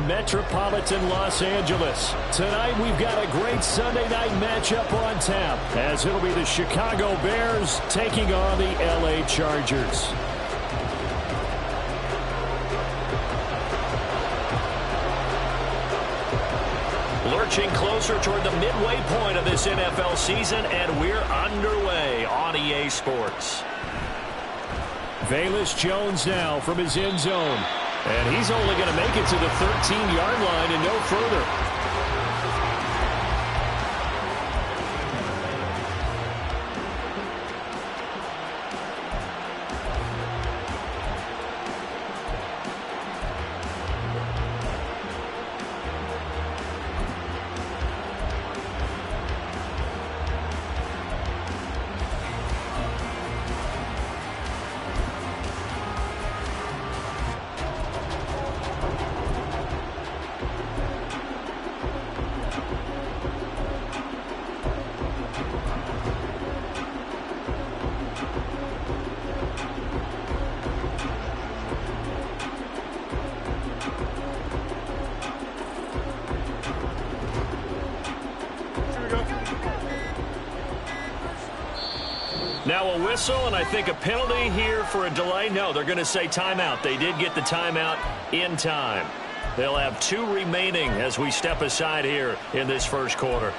metropolitan Los Angeles. Tonight we've got a great Sunday night matchup on tap, as it'll be the Chicago Bears taking on the LA Chargers. Lurching closer toward the midway point of this NFL season, and we're underway on EA Sports. Velus Jones now from his end zone. And he's only going to make it to the 13-yard line and no further. Now a whistle, and I think a penalty here for a delay. No, they're going to say timeout. They did get the timeout in time. They'll have 2 remaining as we step aside here in this first quarter.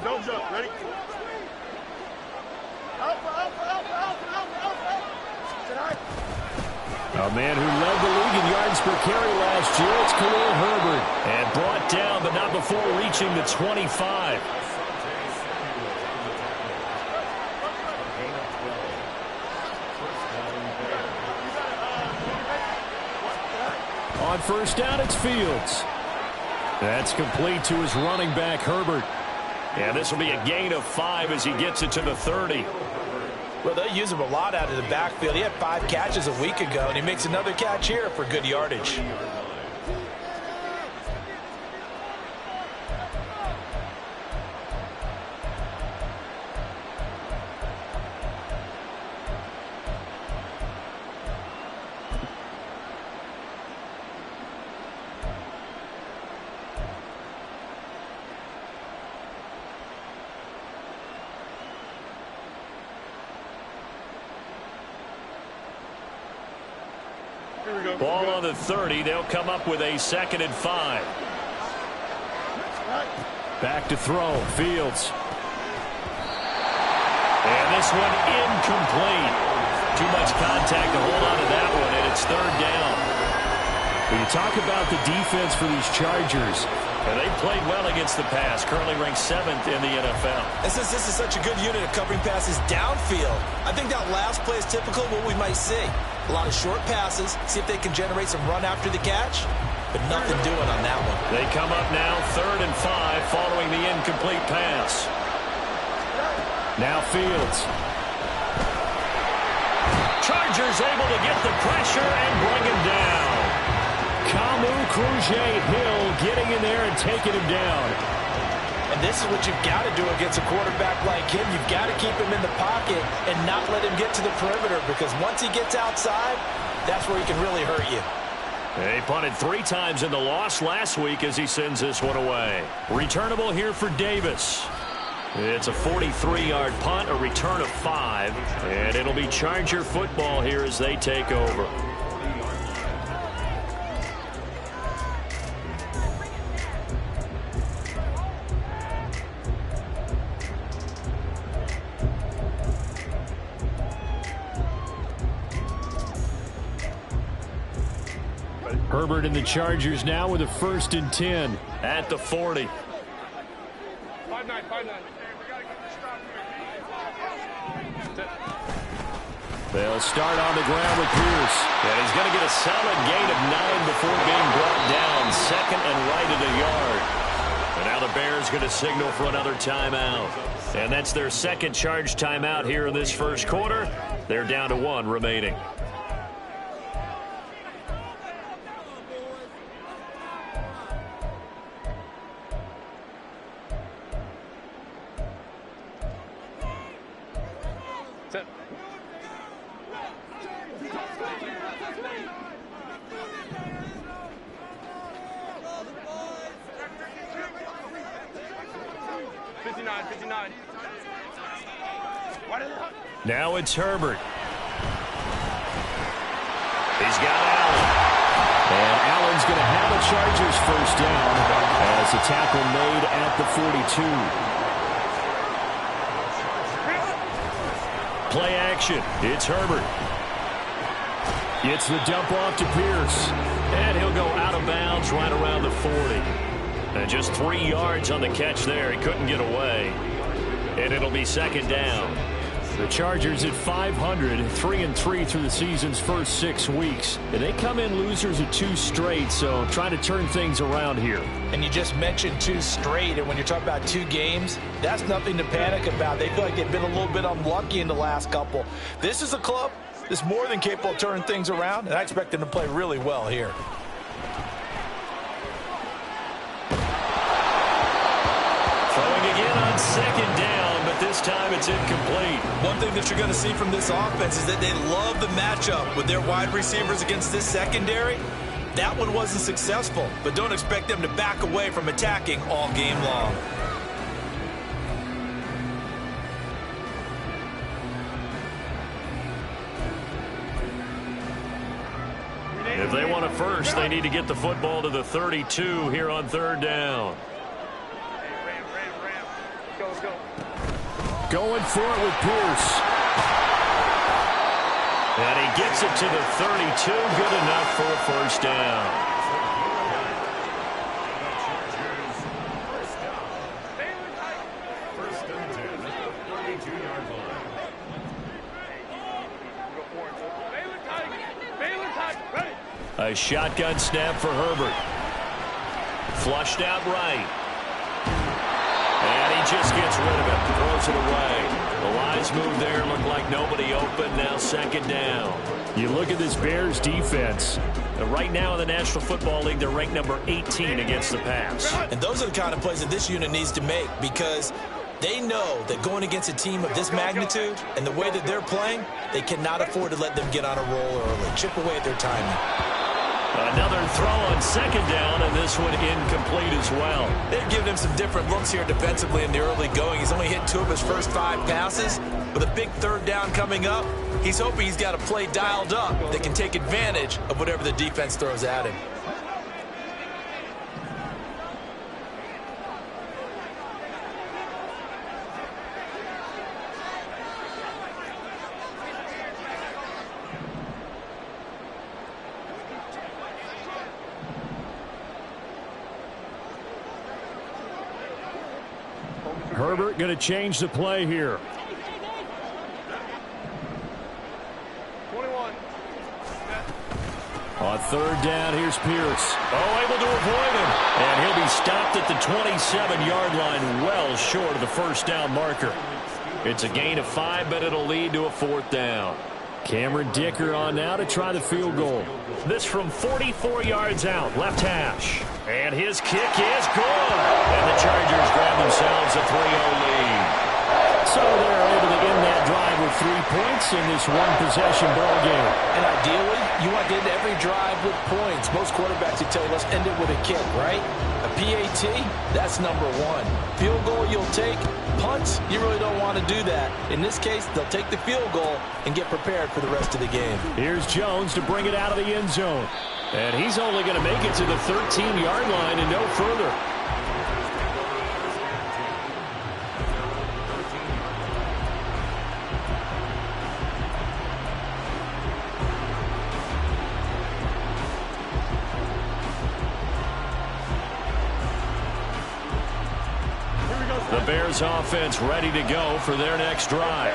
Don't jump. Ready? A man who led the league in yards per carry last year, it's Khalil Herbert. And brought down, but not before reaching the 25. On first down, it's Fields. That's complete to his running back, Herbert. And this will be a gain of 5 as he gets it to the 30. Well, they use him a lot out of the backfield. He had 5 catches a week ago, and he makes another catch here for good yardage. Ball on the 30. They'll come up with a 2nd and 5. Back to throw. Fields. And this one incomplete. Too much contact to hold on to that one, and it's 3rd down. When you talk about the defense for these Chargers, and they played well against the pass, currently ranked 7th in the NFL. And since this is such a good unit of covering passes downfield, I think that last play is typical of what we might see. A lot of short passes, see if they can generate some run after the catch, but nothing doing on that one. They come up now 3rd and 5 following the incomplete pass. Now Fields. Chargers able to get the pressure and bring him down. Kamu Cruz-Hill getting in there and taking him down. And this is what you've got to do against a quarterback like him. You've got to keep him in the pocket and not let him get to the perimeter, because once he gets outside, that's where he can really hurt you. He punted 3 times in the loss last week as he sends this one away. Returnable here for Davis. It's a 43-yard punt, a return of 5, and it'll be Charger football here as they take over. Herbert and the Chargers now with a 1st and 10 at the 40. 5-9, 5-9. They'll start on the ground with Pierce. And he's going to get a solid gain of 9 before being brought down. 2nd and right at a yard. And now the Bears going to signal for another timeout. And that's their second charge timeout here in this first quarter. They're down to 1 remaining. Now it's Herbert. He's got Allen. And Allen's going to have a Chargers first down as a tackle made at the 42. Play action. It's Herbert. It's the dump off to Pierce. And he'll go out of bounds right around the 40. And just 3 yards on the catch there. He couldn't get away. And it'll be second down. The Chargers at 500, 3-3 through the season's first 6 weeks. And they come in losers of 2 straight, so trying to turn things around here. And you just mentioned 2 straight, and when you're talking about 2 games, that's nothing to panic about. They feel like they've been a little bit unlucky in the last couple. This is a club that's more than capable of turning things around, and I expect them to play really well here. Throwing again on second down. This time it's incomplete. One thing that you're going to see from this offense is that they love the matchup with their wide receivers against this secondary. That one wasn't successful, but don't expect them to back away from attacking all game long. If they want it first, they need to get the football to the 32 here on third down. Going for it with Pierce. And he gets it to the 32. Good enough for a first down. A shotgun snap for Herbert. Flushed out right. And he just gets rid of it, throws it away. The lines move there, look like nobody open, now second down. You look at this Bears defense. Right now in the National Football League, they're ranked number 18 against the pass. And those are the kind of plays that this unit needs to make because they know that going against a team of this magnitude and the way that they're playing, they cannot afford to let them get on a roll early. Chip away at their timing. Another throw on second down, and this one incomplete as well. They've given him some different looks here defensively in the early going. He's only hit 2 of his first 5 passes. With a big third down coming up, he's hoping he's got a play dialed up that can take advantage of whatever the defense throws at him. Herbert going to change the play here. 21. On third down, here's Pierce. Oh, able to avoid him. And he'll be stopped at the 27-yard line, well short of the first down marker. It's a gain of 5, but it'll lead to a 4th down. Cameron Dicker on now to try the field goal. This from 44 yards out, left hash. And his kick is good. And the Chargers grab themselves a 3-0 lead. So they're able to end that drive with 3 points in this one-possession ball game. And ideally, you want to end every drive with points. Most quarterbacks would tell you, let's end it with a kick, right? A PAT, that's number 1. Field goal you'll take. Punts, you really don't want to do that. In this case, they'll take the field goal and get prepared for the rest of the game. Here's Jones to bring it out of the end zone. And he's only going to make it to the 13-yard line and no further. The Bears offense ready to go for their next drive.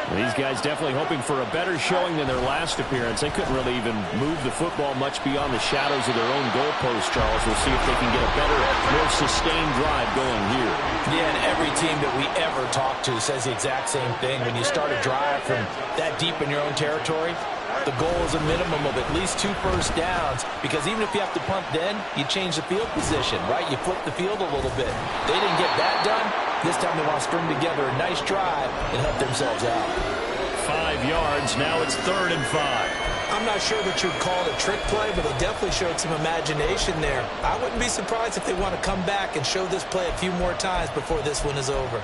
These guys definitely hoping for a better showing than their last appearance. They couldn't really even move the football much beyond the shadows of their own goalpost, Charles. We'll see if they can get a better, more sustained drive going here. Yeah, and every team that we ever talk to says the exact same thing. When you start a drive from that deep in your own territory, the goal is a minimum of at least 2 first downs, because even if you have to punt then, you change the field position, right? You flip the field a little bit. They didn't get that done. This time they want to string together a nice drive and help themselves out. 5 yards. Now it's 3rd and 5. I'm not sure that you'd call it a trick play, but they definitely showed some imagination there. I wouldn't be surprised if they want to come back and show this play a few more times before this one is over.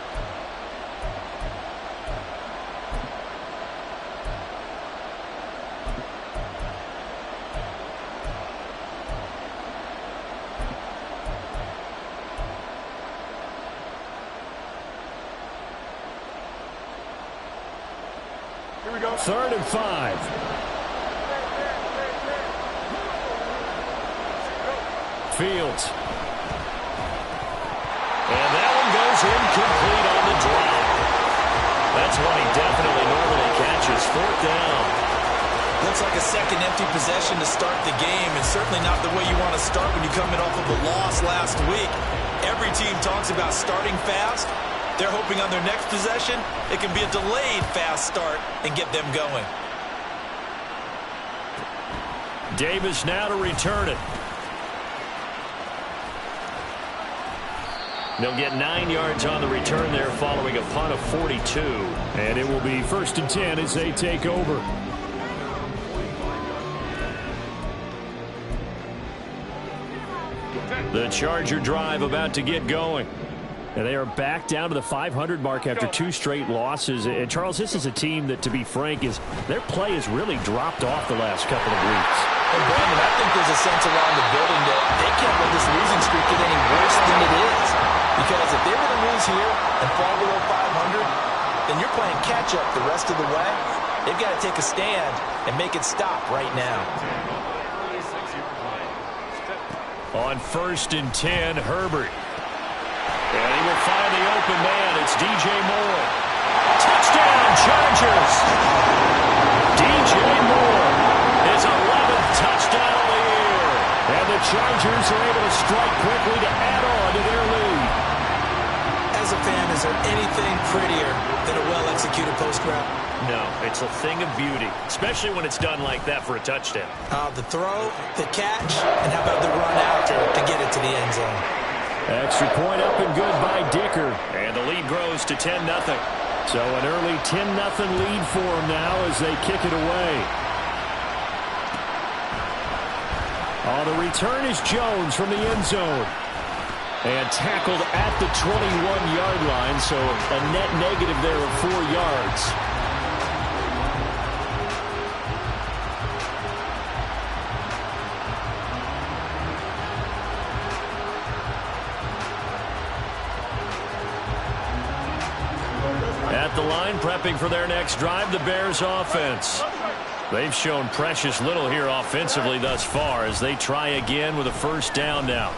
Here we go. 3rd and 5. Fields. And that one goes incomplete on the drop. That's one he definitely normally catches. 4th down. Looks like a second empty possession to start the game, and certainly not the way you want to start when you're coming off of a loss last week. Every team talks about starting fast. They're hoping on their next possession, it can be a delayed fast start and get them going. Davis now to return it. They'll get 9 yards on the return there following a punt of 42. And it will be 1st and 10 as they take over. The Charger drive about to get going. And they are back down to the 500 mark after 2 straight losses. And, Charles, this is a team that, to be frank, their play has really dropped off the last couple of weeks. And, Brandon, I think there's a sense around the building that they can't let this losing streak get any worse than it is. Because if they were to lose here and fall below 500, then you're playing catch-up the rest of the way. They've got to take a stand and make it stop right now. On 1st and 10, Herbert. And he will find the open man. It's DJ Moore. Touchdown, Chargers! DJ Moore, his 11th touchdown of the year. And the Chargers are able to strike quickly to add on to their lead. As a fan, is there anything prettier than a well-executed post route? No, it's a thing of beauty, especially when it's done like that for a touchdown. The throw, the catch, and how about the run after to get it to the end zone? Extra point up and good by Dicker. And the lead grows to 10-0. So an early 10-0 lead for them now as they kick it away. On the return is Jones from the end zone. And tackled at the 21-yard line, so a net negative there of 4 yards. At the line, prepping for their next drive, the Bears offense. They've shown precious little here offensively thus far as they try again with a 1st down now.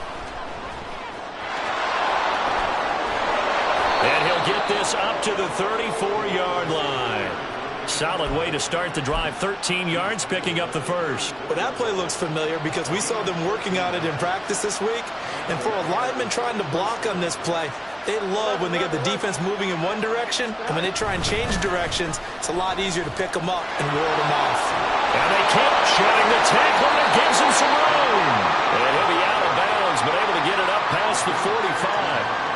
And he'll get this up to the 34-yard line. Solid way to start the drive. 13 yards, picking up the 1st. Well, that play looks familiar because we saw them working on it in practice this week. And for a lineman trying to block on this play, they love when they get the defense moving in one direction. And when they try and change directions, it's a lot easier to pick them up and ward them off. And they keep shutting the tackle, and it gives him some room. And he'll be out of bounds, but able to get it up past the 45.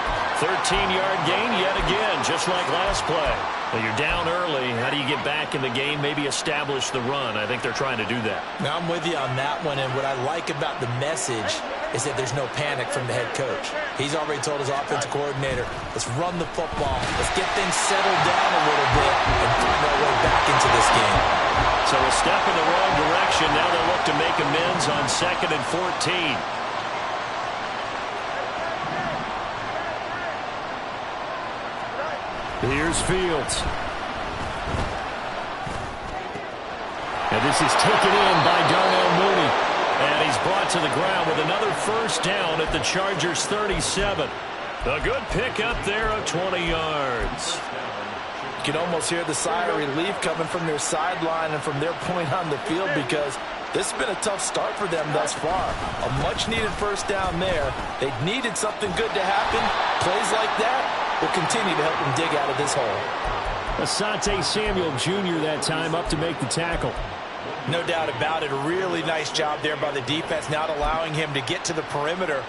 13-yard gain yet again, just like last play. Well, you're down early. How do you get back in the game? Maybe establish the run. I think they're trying to do that. Now, I'm with you on that one, and what I like about the message is that there's no panic from the head coach. He's already told his offensive coordinator, let's run the football. Let's get things settled down a little bit and find our way back into this game. So a step in the wrong direction. Now they'll look to make amends on 2nd and 14. Here's Fields. And this is taken in by Darnell Mooney. And he's brought to the ground with another 1st down at the Chargers' 37. A good pickup there of 20 yards. You can almost hear the sigh of relief coming from their sideline and from their point on the field, because this has been a tough start for them thus far. A much-needed first down there. They needed something good to happen. Plays like that will continue to help them dig out of this hole. Asante Samuel Jr. that time up to make the tackle. No doubt about it. A really nice job there by the defense, not allowing him to get to the perimeter.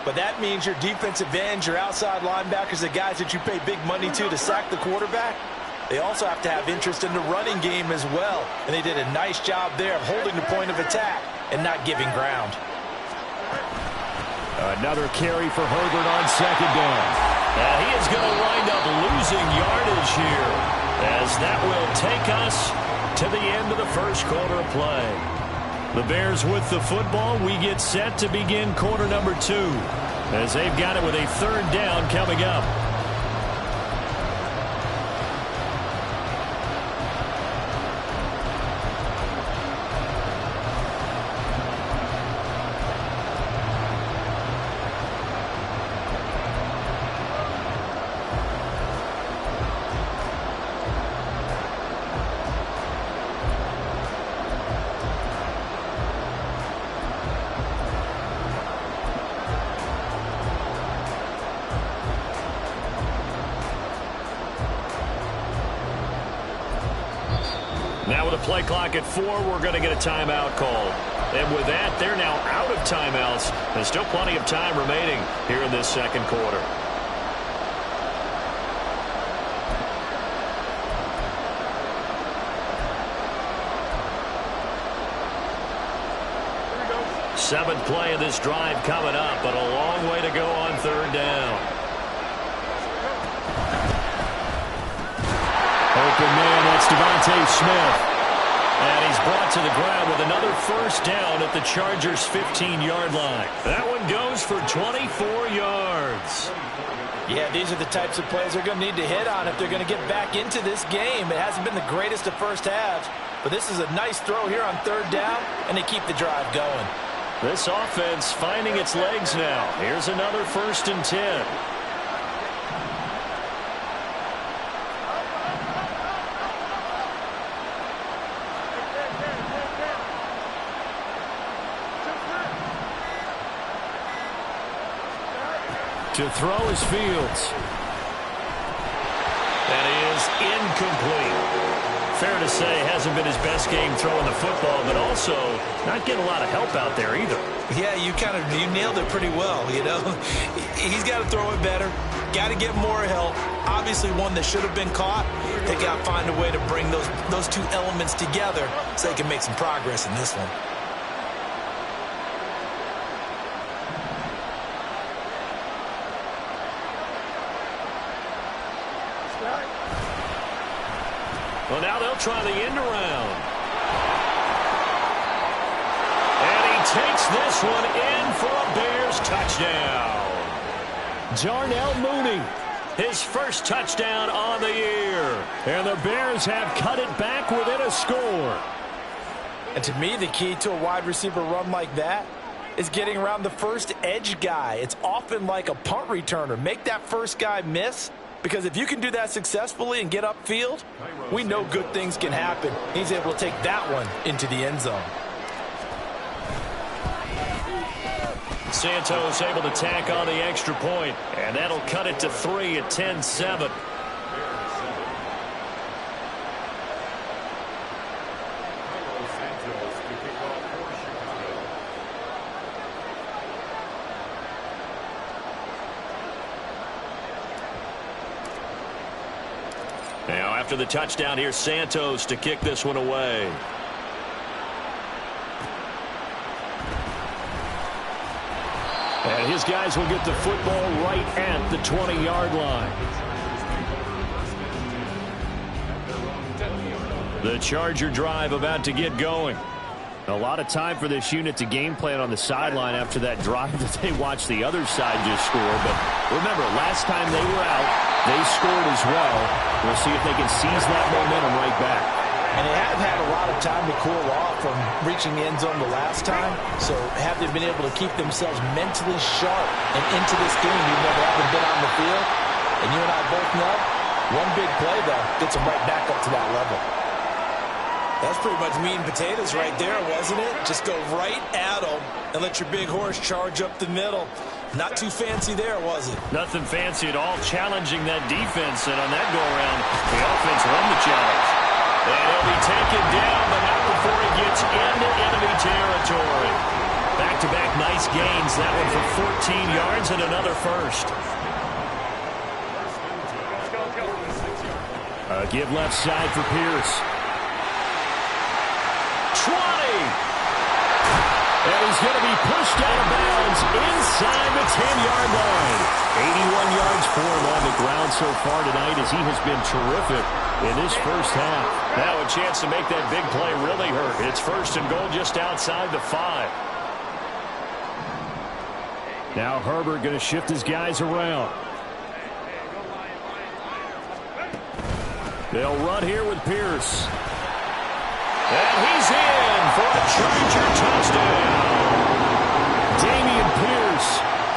But that means your defensive ends, your outside linebackers, the guys that you pay big money to sack the quarterback, they also have to have interest in the running game as well. And they did a nice job there of holding the point of attack and not giving ground. Another carry for Herbert on second down. And he is going to wind up losing yardage here, as that will take us to the end of the first quarter of play. The Bears with the football. We get set to begin quarter number 2, as they've got it with a third down coming up. Now with a play clock at 4, we're going to get a timeout called. And with that, they're now out of timeouts. There's still plenty of time remaining here in this second quarter. Seventh play of this drive coming up, but a long way to go on third down. Open man, that's Devontae Smith. And he's brought to the ground with another first down at the Chargers' 15-yard line. That one goes for 24 yards. Yeah, these are the types of plays they're going to need to hit on if they're going to get back into this game. It hasn't been the greatest of first halves, but this is a nice throw here on third down, and they keep the drive going. This offense finding its legs now. Here's another 1st and 10. To throw is Fields. That is incomplete. Fair to say, hasn't been his best game throwing the football, but also not getting a lot of help out there either. Yeah, you nailed it pretty well, you know. He's got to throw it better. Got to get more help. Obviously one that should have been caught. They got to find a way to bring those two elements together so they can make some progress in this one. Well, now they'll try the end around. And he takes this one in for a Bears touchdown. Darnell Mooney, his first touchdown on the year. And the Bears have cut it back within a score. And to me, the key to a wide receiver run like that is getting around the first edge guy. It's often like a punt returner. Make that first guy miss. Because if you can do that successfully and get upfield, we know good things can happen. He's able to take that one into the end zone. Santos able to tack on the extra point, and that'll cut it to 3 at 10-7. Now, after the touchdown, here's Santos to kick this one away. And his guys will get the football right at the 20-yard line. The Charger drive about to get going. A lot of time for this unit to game plan on the sideline after that drive that they watched the other side just score. But remember, last time they were out, they scored as well. We'll see if they can seize that momentum right back. And they have had a lot of time to cool off from reaching the end zone the last time. So have they been able to keep themselves mentally sharp and into this game even though they haven't been on the field? And you and I both know One big play, though, gets them right back up to that level. That's pretty much meat and potatoes right there, wasn't it? Just go right at them and let your big horse charge up the middle. Not too fancy there, was it? Nothing fancy at all, challenging that defense, and on that go-around, the offense won the challenge. And he'll be taken down, but not before he gets into enemy territory. Back-to-back nice gains, that one for 14 yards and another first. A give left side for Pierce. 20! And he's going to be pushed out of bounds inside the 10-yard line. 81 yards for him on the ground so far tonight as he has been terrific in this first half. Now a chance to make that big play really hurt. It's first and goal just outside the 5. Now Herbert going to shift his guys around. They'll run here with Pierce. And he's in for a Charger touchdown. Dameon Pierce,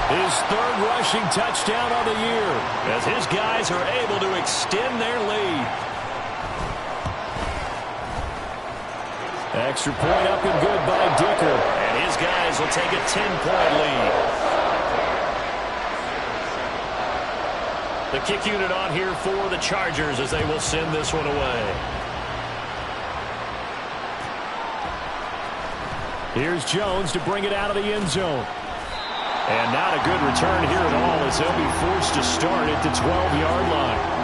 his third rushing touchdown of the year, as his guys are able to extend their lead. Extra point up and good by Dicker. And his guys will take a 10-point lead. The kick unit on here for the Chargers as they will send this one away. Here's Jones to bring it out of the end zone. And not a good return here at all as they'll be forced to start at the 12-yard line.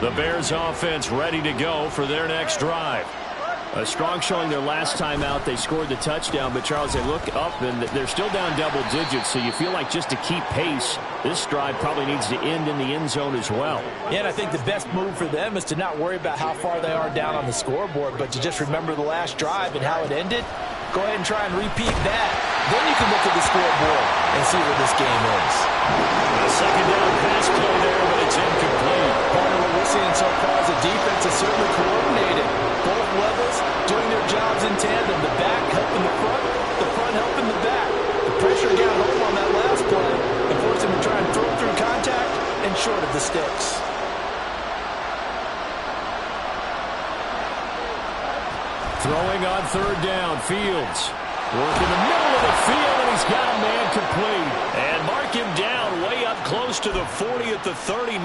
The Bears offense ready to go for their next drive. A strong showing their last time out. They scored the touchdown, but Charles, they look up and they're still down double digits, so you feel like just to keep pace, this drive probably needs to end in the end zone as well. Yeah, and I think the best move for them is to not worry about how far they are down on the scoreboard, but to just remember the last drive and how it ended. Go ahead and try and repeat that. Then you can look at the scoreboard and see where this game is. A second down pass play there, but it's incomplete. Part of what we're seeing so far is the defense is certainly coordinated. Both levels doing their jobs in tandem. The back helping the front helping the back. The pressure got home on that last play and forced him to try and throw through contact and short of the sticks. Throwing on third down, Fields. Work in the middle of the field, and he's got a man complete. And mark him down way up close to the 40 at the 39.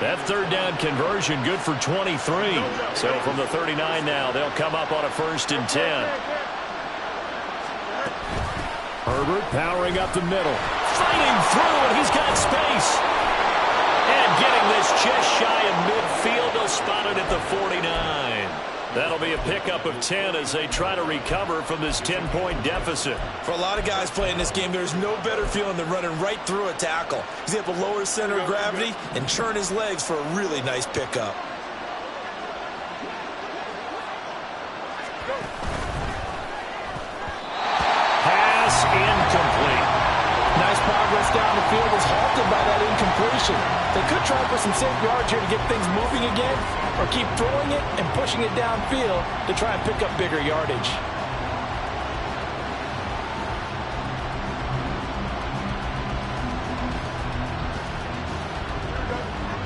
That third down conversion good for 23. So from the 39 now, they'll come up on a 1st and 10. Herbert powering up the middle. Fighting through, and he's got space. And getting this just shy of midfield. They'll spot it at the 49. That'll be a pickup of 10 as they try to recover from this 10-point deficit. For a lot of guys playing this game, there's no better feeling than running right through a tackle. He's able to lower his center of gravity and churn his legs for a really nice pickup. Pass incomplete. Nice progress down the field is halted by that incompletion. They could try for some safe yards here to get things moving again, or keep throwing it and pushing it downfield to try and pick up bigger yardage.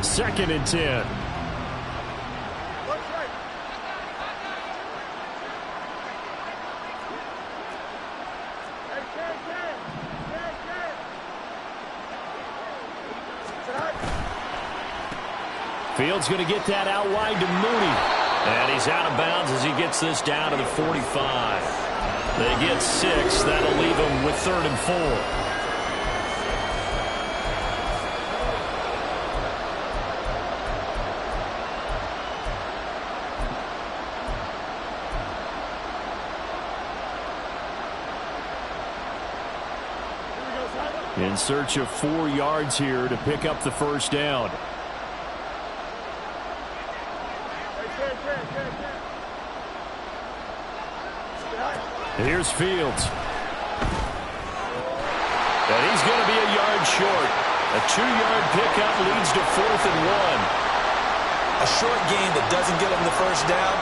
Second and 10. Fields going to get that out wide to Mooney. And he's out of bounds as he gets this down to the 45. They get 6. That'll leave them with 3rd and 4. In search of 4 yards here to pick up the first down. Here's Fields. And he's going to be a yard short. A 2-yard pickup leads to 4th and 1. A short gain that doesn't get him the first down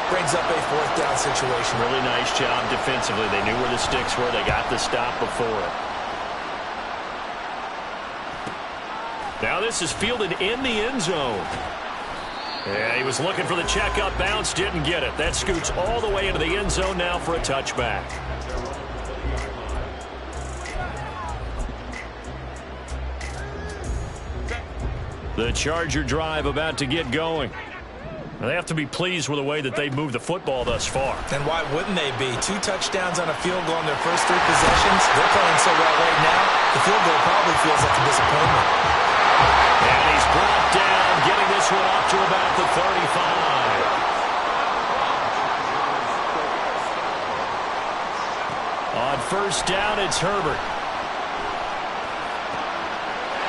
brings up a 4th down situation. Really nice job defensively. They knew where the sticks were. They got the stop before it. Now this is fielded in the end zone. Yeah, he was looking for the checkup bounce, didn't get it. That scoots all the way into the end zone now for a touchback. The Charger drive about to get going. They have to be pleased with the way that they've moved the football thus far. And why wouldn't they be? 2 touchdowns on a field goal on their first 3 possessions. They're playing so well right now, the field goal probably feels like a disappointment. And he's brought down, getting this one up to about the 35. On first down, it's Herbert.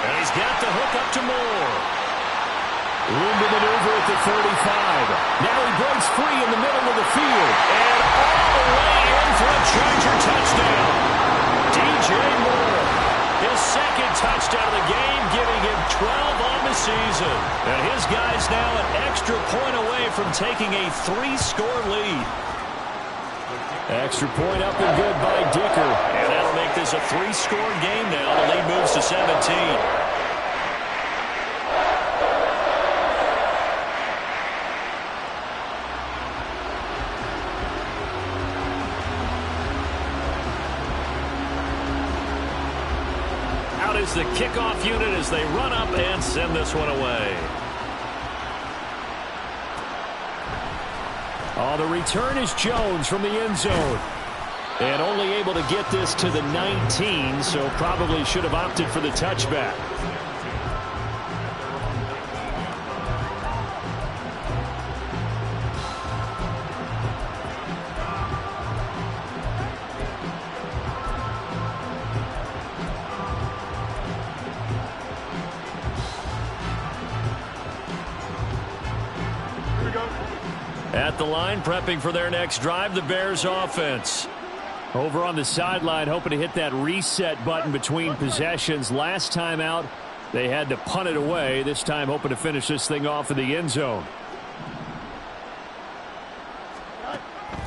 And he's got the hook up to Moore. Room to maneuver at the 35. Now he breaks free in the middle of the field. And all the way in for a Charger touchdown. DJ Moore. His second touchdown of the game, giving him 12 on the season. And his guy's now an extra point away from taking a 3-score lead. Extra point up and good by Dicker. And that'll make this a 3-score game now. The lead moves to 17. Is the kickoff unit as they run up and send this one away. Oh, the return is Jones from the end zone. And only able to get this to the 19, so probably should have opted for the touchback. At the line, prepping for their next drive, the Bears offense. Over on the sideline, hoping to hit that reset button between possessions. Last time out, they had to punt it away. This time, hoping to finish this thing off in the end zone.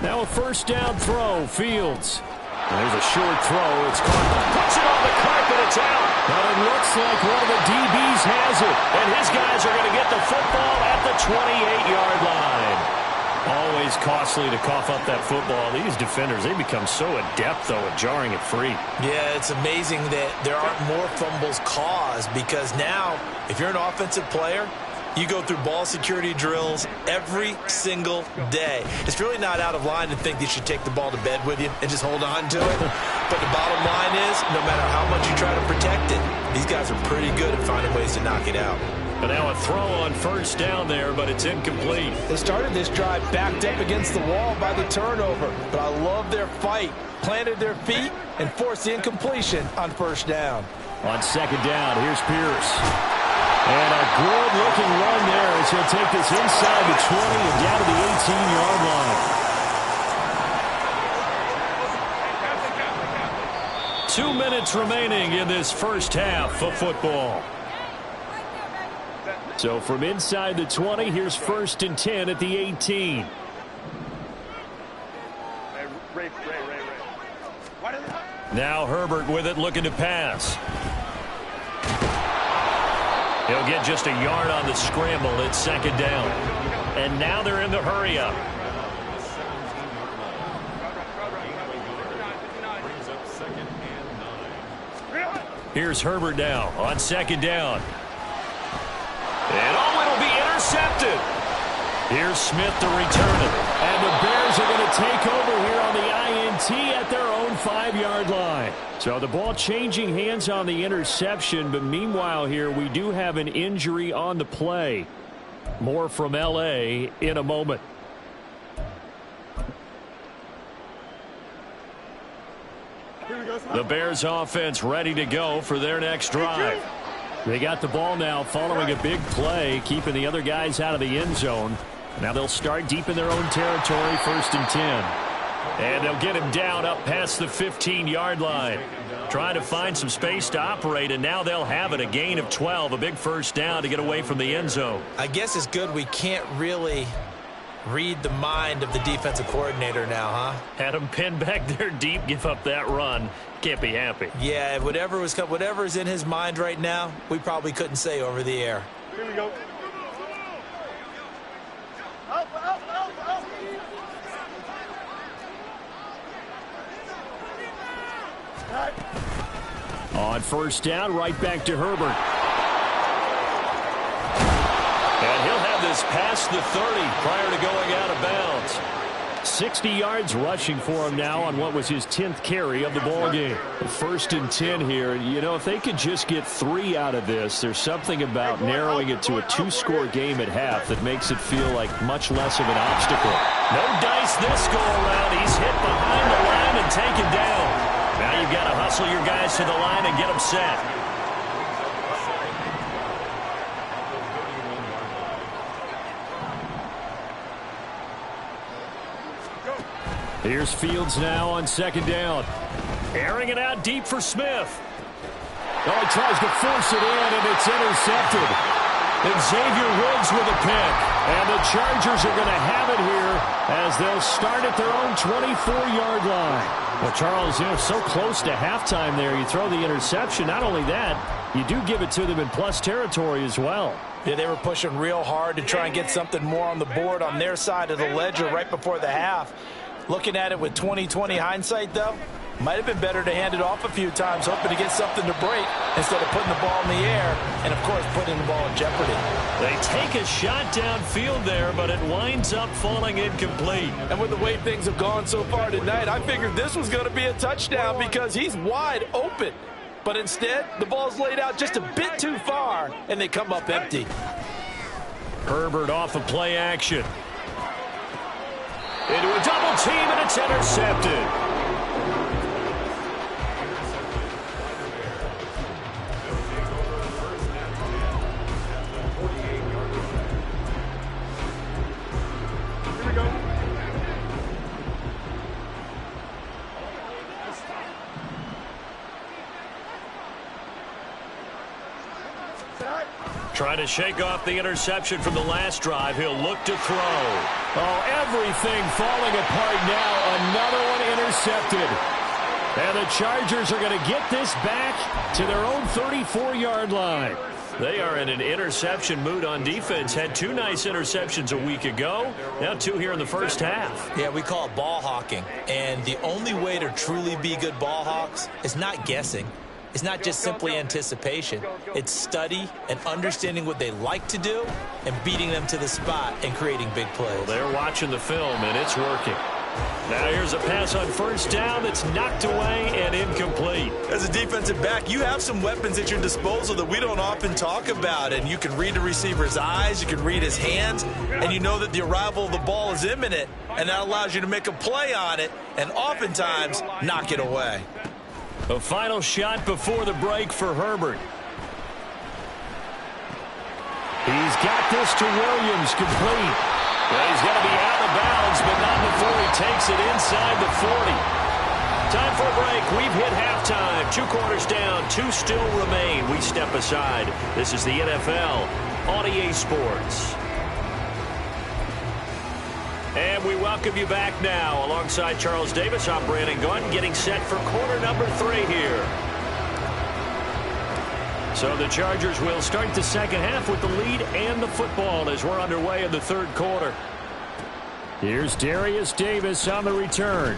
Now a first down throw, Fields. And there's a short throw. It's caught. Puts it on the carpet. It's out. But it looks like one of the DBs has it. And his guys are going to get the football at the 28-yard line. Always costly to cough up that football. These defenders, they become so adept, though, at jarring it free. Yeah, it's amazing that there aren't more fumbles caused because now, if you're an offensive player, you go through ball security drills every single day. It's really not out of line to think that you should take the ball to bed with you and just hold on to it. But the bottom line is, no matter how much you try to protect it, these guys are pretty good at finding ways to knock it out. And now a throw on first down there, but it's incomplete. They started this drive backed up against the wall by the turnover, but I love their fight. Planted their feet and forced the incompletion on first down. On second down, here's Pierce. And a good-looking run there as he'll take this inside the 20 and down to the 18-yard line. 2 minutes remaining in this first half of football. So from inside the 20, here's first and 10 at the 18. Now Herbert with it, looking to pass. He'll get just a yard on the scramble. It's second down. And now they're in the hurry-up. Here's Herbert now on second down. And oh, it'll be intercepted. Here's Smith to return it. And the Bears are going to take over here on the INT at their own 5-yard line. So the ball changing hands on the interception, but meanwhile here we do have an injury on the play. More from L.A. in a moment. The Bears offense ready to go for their next drive. They got the ball now following a big play, keeping the other guys out of the end zone. Now they'll start deep in their own territory, first and 10. And they'll get him down up past the 15-yard line. Trying to find some space to operate, and now they'll have it. A gain of 12, a big first down to get away from the end zone. I guess it's good we can't really read the mind of the defensive coordinator now, huh? Had him pinned back there deep, give up that run. Can't be happy. Yeah, whatever's in his mind right now, we probably couldn't say over the air. Here we go. On first down, right back to Herbert. And he'll have this past the 30 prior to going out of bounds. 60 yards rushing for him now on what was his 10th carry of the ball game. First and 10 here. You know, if they could just get 3 out of this, there's something about narrowing it to a 2-score game at half that makes it feel like much less of an obstacle. No dice this go around. He's hit behind the line and taken down. Now you've got to hustle your guys to the line and get them set. Here's Fields now on second down. Airing it out deep for Smith. Oh, he tries to force it in, and it's intercepted. And Xavier Woods with a pick. And the Chargers are going to have it here as they'll start at their own 24-yard line. Well, Charles, so close to halftime there. You throw the interception. Not only that, you do give it to them in plus territory as well. Yeah, they were pushing real hard to try and get something more on the board on their side of the ledger right before the half. Looking at it with 20/20 hindsight, though, might have been better to hand it off a few times, hoping to get something to break instead of putting the ball in the air and, of course, putting the ball in jeopardy. They take a shot downfield there, but it winds up falling incomplete. And with the way things have gone so far tonight, I figured this was going to be a touchdown because he's wide open. But instead, the ball's laid out just a bit too far, and they come up empty. Herbert off of play action. Into a double team, and it's intercepted. Trying to shake off the interception from the last drive. He'll look to throw. Oh, everything falling apart now. Another one intercepted. And the Chargers are going to get this back to their own 34-yard line. They are in an interception mood on defense. Had 2 nice interceptions a week ago. Now 2 here in the first half. Yeah, we call it ball hawking. And the only way to truly be good ball hawks is not guessing. It's not just simply anticipation. It's study and understanding what they like to do and beating them to the spot and creating big plays. Well, they're watching the film, and it's working. Now here's a pass on first down that's knocked away and incomplete. As a defensive back, you have some weapons at your disposal that we don't often talk about. And you can read the receiver's eyes, you can read his hands, and you know that the arrival of the ball is imminent. And that allows you to make a play on it and oftentimes knock it away. A final shot before the break for Herbert. He's got this to Williams, complete. Well, he's got to be out of bounds, but not before he takes it inside the 40. Time for a break. We've hit halftime. 2 quarters down, 2 still remain. We step aside. This is the NFL on EA Sports. And we welcome you back now. Alongside Charles Davis, I'm Brandon Gunn, getting set for quarter number 3 here. So the Chargers will start the second half with the lead and the football as we're underway in the third quarter. Here's Darius Davis on the return.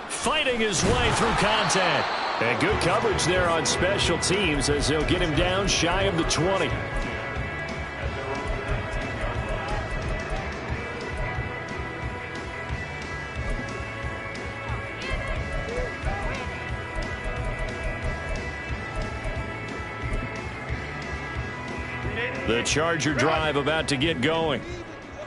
Fighting his way through contact. And good coverage there on special teams as they'll get him down shy of the 20. The Charger drive about to get going.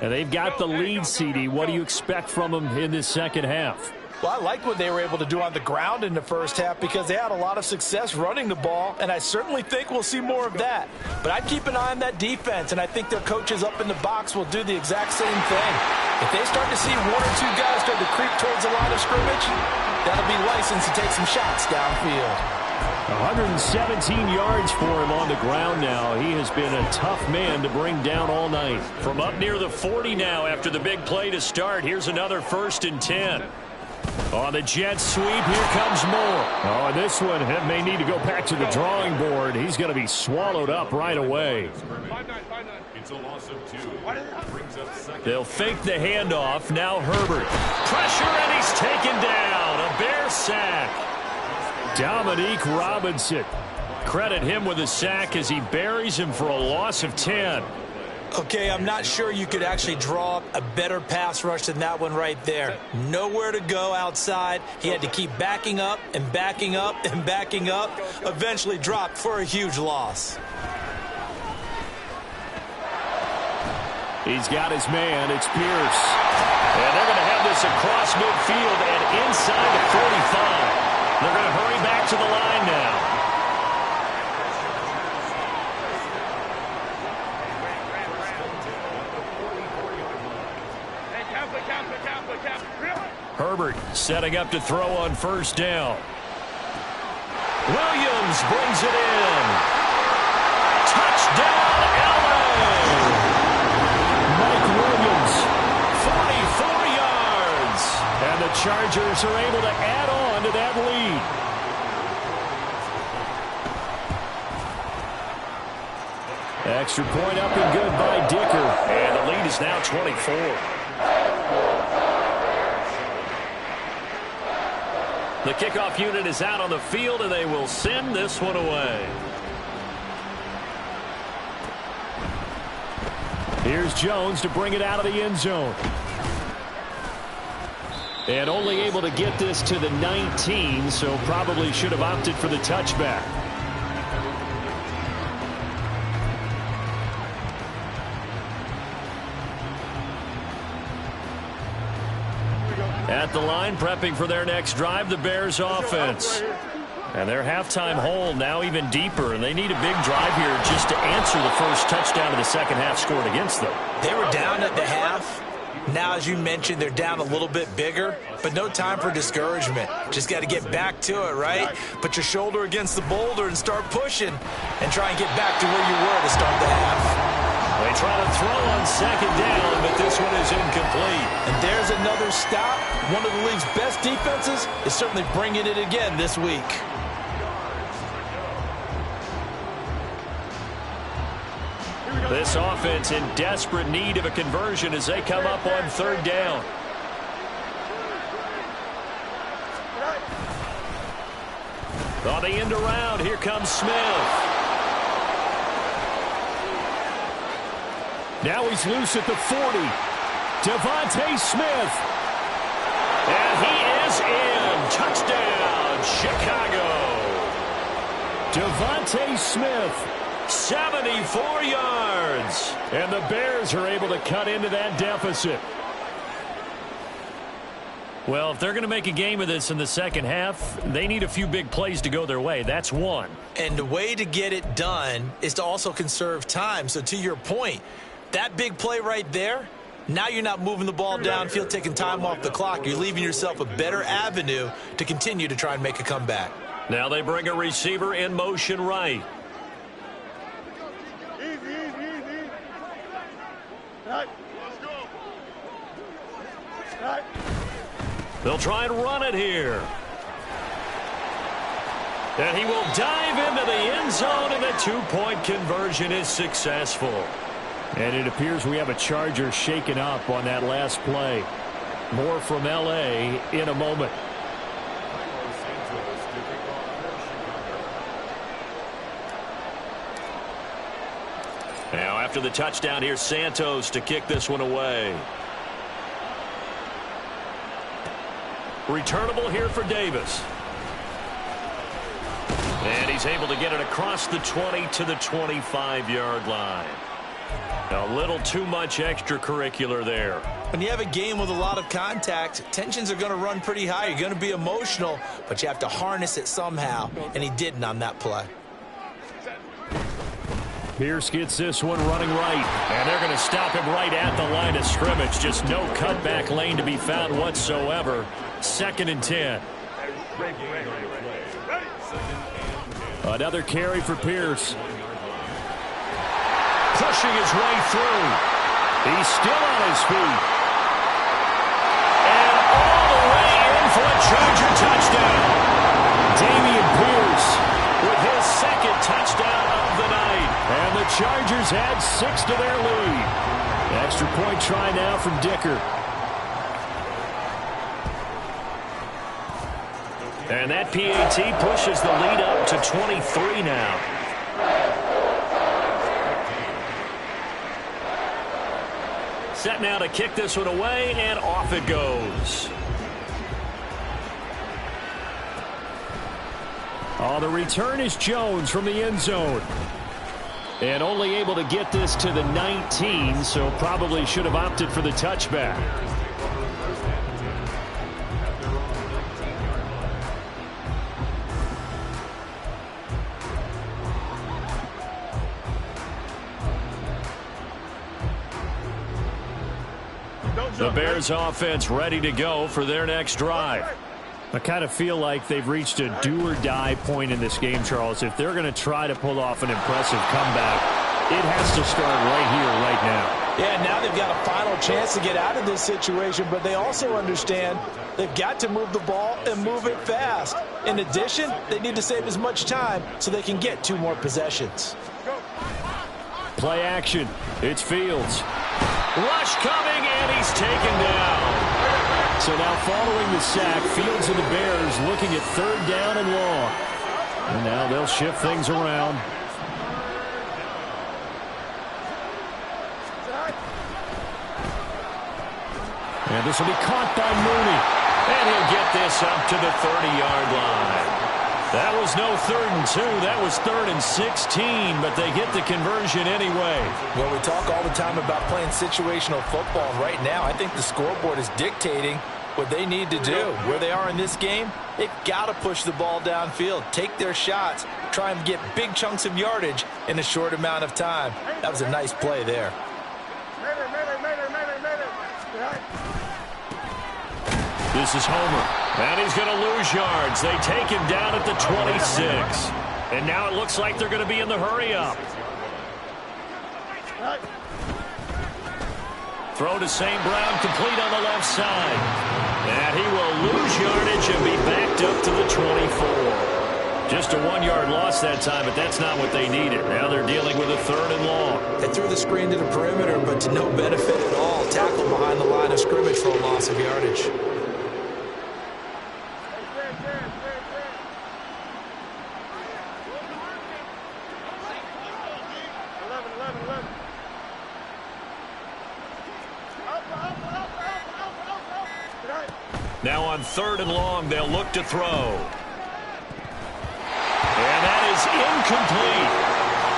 And they've got the lead, CD. What do you expect from them in this second half? Well, I like what they were able to do on the ground in the first half because they had a lot of success running the ball, and I certainly think we'll see more of that. But I'd keep an eye on that defense, and I think their coaches up in the box will do the exact same thing. If they start to see one or two guys start to creep towards the line of scrimmage, that'll be licensed to take some shots downfield. 117 yards for him on the ground now. He has been a tough man to bring down all night. From up near the 40 now after the big play to start. Here's another 1st and 10. On the jet sweep, here comes Moore. Oh, and this one may need to go back to the drawing board. He's going to be swallowed up right away. It's a loss of 2. They'll fake the handoff. Now Herbert. Pressure, and he's taken down. A Bear sack. Dominique Robinson. Credit him with a sack as he buries him for a loss of 10. Okay, I'm not sure you could actually draw up a better pass rush than that one right there. Nowhere to go outside. He had to keep backing up and backing up and backing up. Eventually dropped for a huge loss. He's got his man. It's Pierce. And they're going to have this across midfield and inside the 45. They're going to hurry back to the line now. Herbert setting up to throw on 1st down. Williams brings it in. Touchdown, LA! Mike Williams, 44 yards. And the Chargers are able to add on to that lead. Extra point up and good by Dicker. And the lead is now 24. The kickoff unit is out on the field, and they will send this one away. Here's Jones to bring it out of the end zone. And only able to get this to the 19, so probably should have opted for the touchback. At the line, prepping for their next drive, the Bears offense. And their halftime hole now even deeper, and they need a big drive here just to answer the first touchdown of the second half scored against them. They were down at the half. Now, as you mentioned, they're down a little bit bigger, but no time for discouragement. Just got to get back to it, right? Put your shoulder against the boulder and start pushing and try and get back to where you were to start the half. They try to throw on 2nd down, but this one is incomplete. And there's another stop. One of the league's best defenses is certainly bringing it again this week. This offense in desperate need of a conversion as they come up on 3rd down. On the end around, here comes Smith. Now he's loose at the 40. Devontae Smith. And he is in. Touchdown, Chicago. Devontae Smith. 74 yards. And the Bears are able to cut into that deficit. Well, if they're going to make a game of this in the second half, they need a few big plays to go their way. That's one. And the way to get it done is to also conserve time. So to your point, that big play right there, now you're not moving the ball downfield, taking time off the clock. You're leaving yourself a better avenue to continue to try and make a comeback. Now they bring a receiver in motion right. They'll try and run it here. And he will dive into the end zone, and the 2-point conversion is successful. And it appears we have a Charger shaken up on that last play. More from L.A. in a moment. Now after the touchdown, here's Santos to kick this one away. Returnable here for Davis. And he's able to get it across the 20 to the 25-yard line. A little too much extracurricular there. When you have a game with a lot of contact, tensions are going to run pretty high. You're going to be emotional, but you have to harness it somehow, and he didn't on that play. Pierce gets this one running right, and they're going to stop him right at the line of scrimmage. Just no cutback lane to be found whatsoever. 2nd and 10. Another carry for Pierce. Pushing his way through. He's still on his feet. And all the way in for a Charger touchdown. Dameon Pierce with his 2nd touchdown of the night. And the Chargers add 6 to their lead. Extra point try now from Dicker. And that PAT pushes the lead up to 23 now. Set now to kick this one away, and off it goes. Oh, the return is Jones from the end zone. And only able to get this to the 19, so probably should have opted for the touchback. The Bears offense ready to go for their next drive. I kind of feel like they've reached a do-or-die point in this game, Charles. If they're going to try to pull off an impressive comeback, it has to start right here, right now. Yeah, now they've got a final chance to get out of this situation, but they also understand they've got to move the ball and move it fast. In addition, they need to save as much time so they can get 2 more possessions. Play action. It's Fields. Rush coming, and he's taken down. So now following the sack, Fields and the Bears looking at 3rd down and long. And now they'll shift things around. And this will be caught by Mooney. And he'll get this up to the 30-yard line. That was no 3rd and 2. That was 3rd and 16, but they get the conversion anyway. Well, we talk all the time about playing situational football. Right now, I think the scoreboard is dictating what they need to do. Where they are in this game, they've got to push the ball downfield, take their shots, try and get big chunks of yardage in a short amount of time. That was a nice play there. This is Homer, and he's going to lose yards. They take him down at the 26. And now it looks like they're going to be in the hurry-up. Throw to St. Brown, complete on the left side. And he will lose yardage and be backed up to the 24. Just a 1-yard loss that time, but that's not what they needed. Now they're dealing with a 3rd and long. They threw the screen to the perimeter, but to no benefit at all. Tackle behind the line of scrimmage for a loss of yardage. Now on 3rd and long, they'll look to throw. And that is incomplete.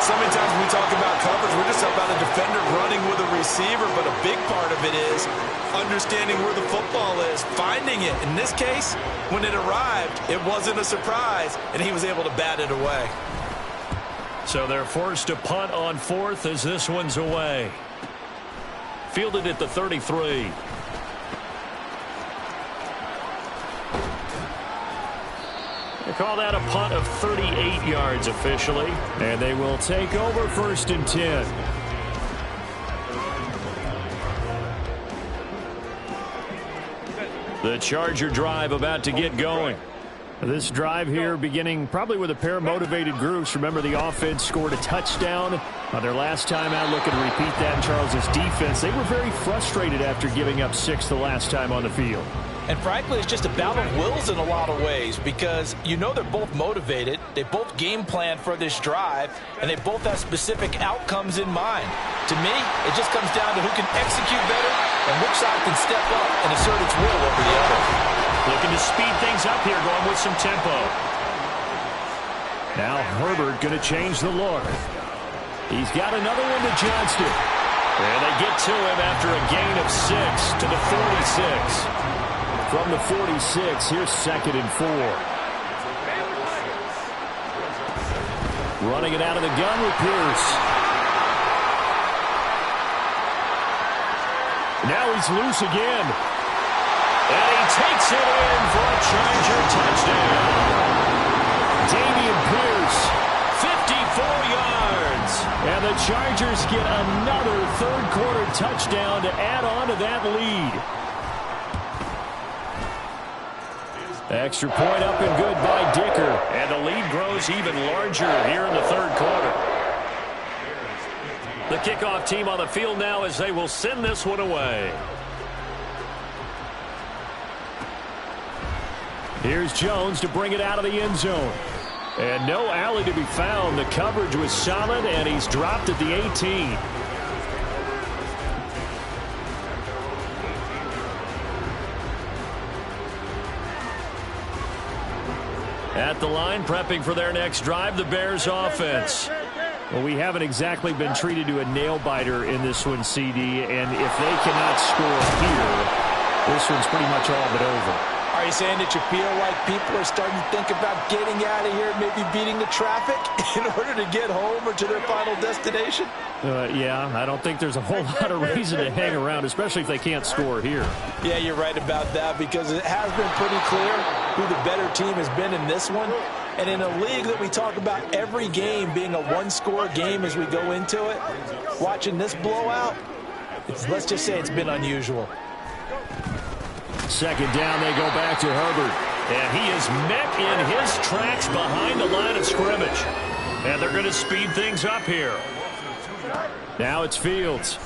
So many times when we talk about coverage, we're just talking about a defender running with a receiver, but a big part of it is understanding where the football is, finding it. In this case, when it arrived, it wasn't a surprise, and he was able to bat it away. So they're forced to punt on 4th as this one's away. Fielded at the 33. They call that a punt of 38 yards officially. And they will take over 1st and 10. The Charger drive about to get going. This drive here beginning probably with a pair of motivated groups. Remember, the offense scored a touchdown on their last time out. Looking to repeat that in Charles' defense. They were very frustrated after giving up 6 the last time on the field. And frankly, it's just a battle of wills in a lot of ways because you know they're both motivated. They both game plan for this drive, and they both have specific outcomes in mind. To me, it just comes down to who can execute better and which side can step up and assert its will over the other. Looking to speed things up here, going with some tempo. Now Herbert going to change the look. He's got another one to Johnston. And they get to him after a gain of 6 to the 46. From the 46, here's 2nd and 4. Running it out of the gun with Pierce. Now he's loose again. And he takes it in for a Charger touchdown. Dameon Pierce, 54 yards. And the Chargers get another third-quarter touchdown to add on to that lead. Extra point up and good by Dicker. And the lead grows even larger here in the third quarter. The kickoff team on the field now as they will send this one away. Here's Jones to bring it out of the end zone. And no alley to be found. The coverage was solid, and he's dropped at the 18. At the line, prepping for their next drive, the Bears offense. Well, we haven't exactly been treated to a nail-biter in this one, CD, and if they cannot score here, this one's pretty much all but over. Are you saying that you feel like people are starting to think about getting out of here, maybe beating the traffic in order to get home or to their final destination? Yeah, I don't think there's a whole lot of reason to hang around, especially if they can't score here. Yeah, you're right about that because it has been pretty clear who the better team has been in this one. And in a league that we talk about every game being a one-score game as we go into it, watching this blowout, let's just say it's been unusual. Second down, they go back to Herbert. And he is met in his tracks behind the line of scrimmage. And they're going to speed things up here. Now it's Fields.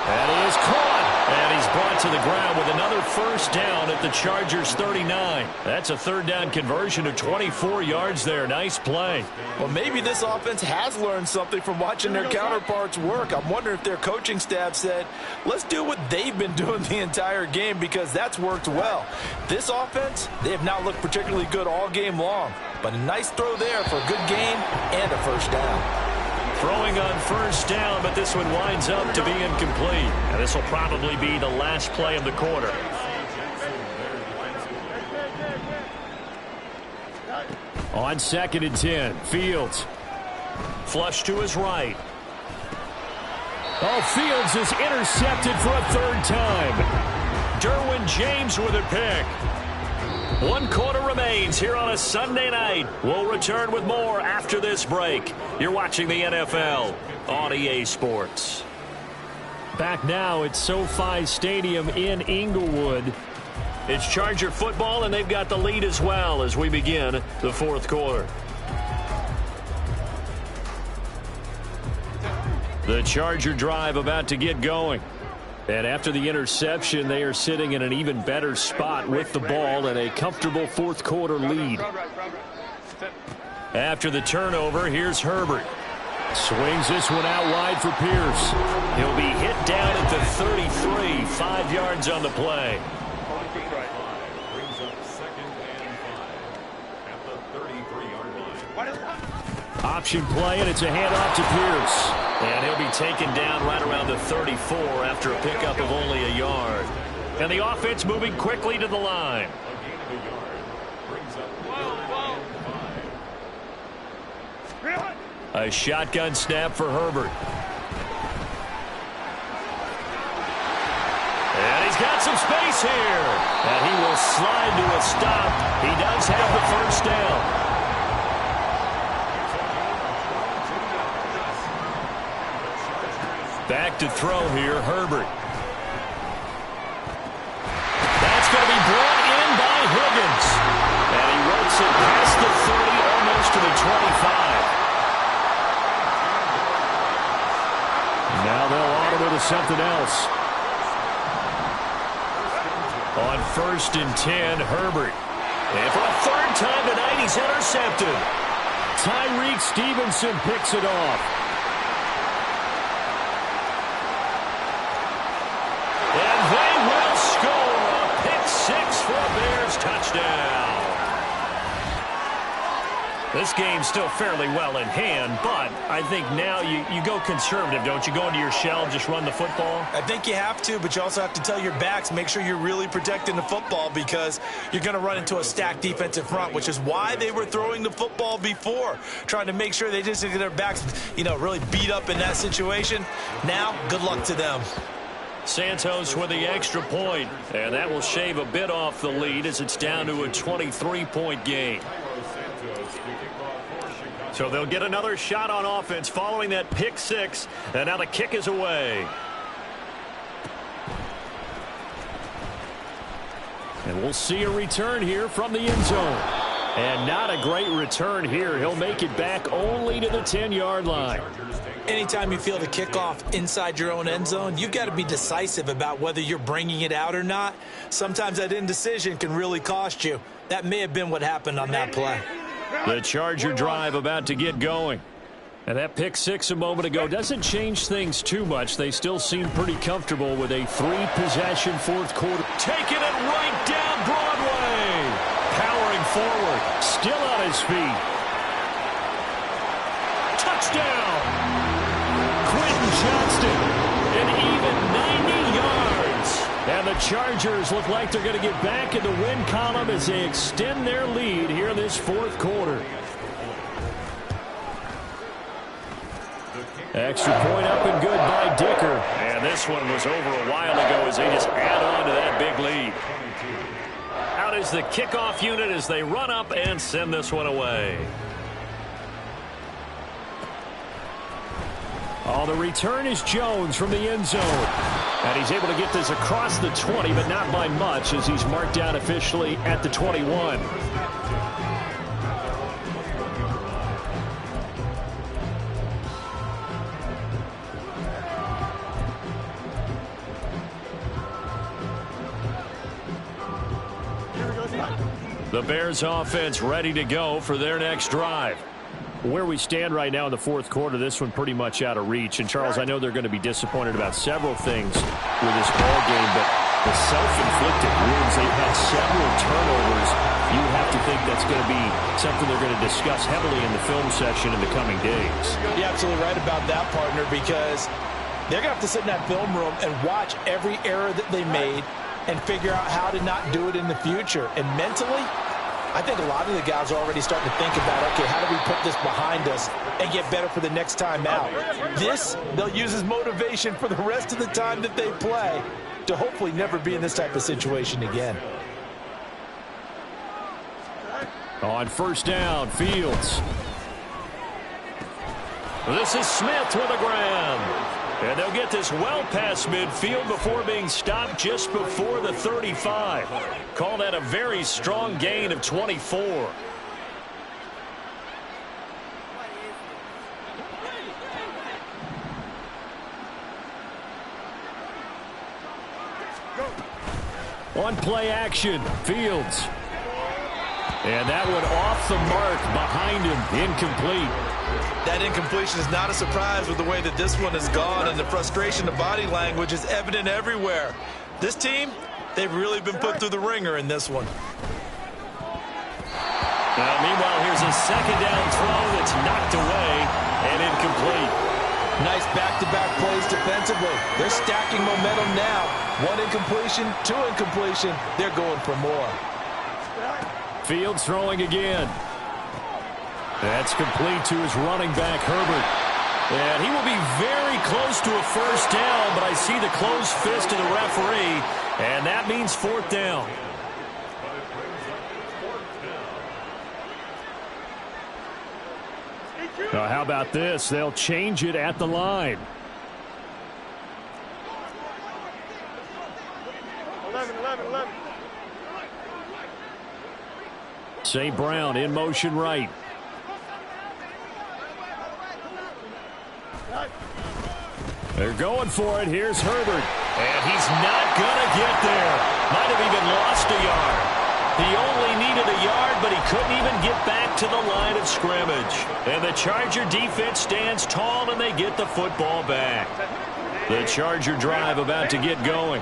And he is caught. And he's brought to the ground with another first down at the Chargers' 39. That's a third down conversion of 24 yards there. Nice play. Well, maybe this offense has learned something from watching their counterparts work. I'm wondering if their coaching staff said, let's do what they've been doing the entire game because that's worked well. This offense, they have not looked particularly good all game long. But a nice throw there for a good gain and a first down. Throwing on first down, but this one winds up to be incomplete. And this will probably be the last play of the quarter. On 2nd and 10, Fields. Flush to his right. Oh, Fields is intercepted for a third time. Derwin James with a pick. 1 quarter remains here on a Sunday night. We'll return with more after this break. You're watching the NFL on EA Sports. Back now at SoFi Stadium in Inglewood. It's Charger football, and they've got the lead as well as we begin the fourth quarter. The Charger drive about to get going. And after the interception, they are sitting in an even better spot with the ball and a comfortable fourth quarter lead. After the turnover, here's Herbert. Swings this one out wide for Pierce. He'll be hit down at the 33, 5 yards on the play. Option play, and it's a handoff to Pierce. And he'll be taken down right around the 34 after a pickup of only a yard. And the offense moving quickly to the line. A shotgun snap for Herbert. And he's got some space here. And he will slide to a stop. He does have the first down. Back to throw here, Herbert. That's going to be brought in by Higgins. And he ropes it past the 30, almost to the 25. Now they'll audible to something else. On 1st and 10, Herbert. And for a third time tonight, he's intercepted. Tyreek Stevenson picks it off. For a Bears touchdown. This game's still fairly well in hand, but I think now you go conservative, don't you? Go into your shell, just run the football? I think you have to, but you also have to tell your backs, make sure you're really protecting the football because you're going to run into a stacked defensive front, which is why they were throwing the football before, trying to make sure they just get their backs, really beat up in that situation. Now, good luck to them. Santos with the extra point, and that will shave a bit off the lead as it's down to a 23-point game. So they'll get another shot on offense following that pick six, and now the kick is away. And we'll see a return here from the end zone. And not a great return here. He'll make it back only to the 10-yard line. Anytime you feel the kickoff inside your own end zone, you've got to be decisive about whether you're bringing it out or not. Sometimes that indecision can really cost you. That may have been what happened on that play. The Charger drive about to get going. And that pick six a moment ago doesn't change things too much. They still seem pretty comfortable with a three-possession fourth quarter. Taking it right down Broadway. Powering forward. Still on his feet. Touchdown. Quentin Johnston. An even 90 yards. And the Chargers look like they're going to get back in the win column as they extend their lead here in this fourth quarter. Extra point up and good by Dicker. And this one was over a while ago as they just add on to that big lead. Out is the kickoff unit as they run up and send this one away. Oh, the return is Jones from the end zone. And he's able to get this across the 20, but not by much as he's marked down officially at the 21. The Bears offense ready to go for their next drive. Where we stand right now in the fourth quarter, this one pretty much out of reach. And, Charles, I know they're going to be disappointed about several things with this ball game, but the self-inflicted wounds, they've had several turnovers. You have to think that's going to be something they're going to discuss heavily in the film session in the coming days. You're absolutely right about that, partner, because they're going to have to sit in that film room and watch every error that they made and figure out how to not do it in the future. And mentally, I think a lot of the guys are already starting to think about, okay, how do we put this behind us and get better for the next time out? This, they'll use as motivation for the rest of the time that they play to hopefully never be in this type of situation again. On first down, Fields. This is Smith with a grab. And they'll get this well past midfield before being stopped just before the 35. Call that a very strong gain of 24. On play action, Fields. And that one off the mark behind him, incomplete. That incompletion is not a surprise with the way that this one has gone, and the frustration of body language is evident everywhere. This team, they've really been put through the ringer in this one. Meanwhile, here's a second down throw that's knocked away and incomplete. Nice back-to-back plays defensively. They're stacking momentum now. One incompletion, two incompletion. They're going for more. Fields throwing again. That's complete to his running back, Herbert. And he will be very close to a first down, but I see the closed fist of the referee, and that means fourth down. Now, how about this? They'll change it at the line. 11. St. Brown in motion right. They're going for it. Here's Herbert. And he's not going to get there. Might have even lost a yard. He only needed a yard, but he couldn't even get back to the line of scrimmage. And the Charger defense stands tall, and they get the football back. The Charger drive about to get going.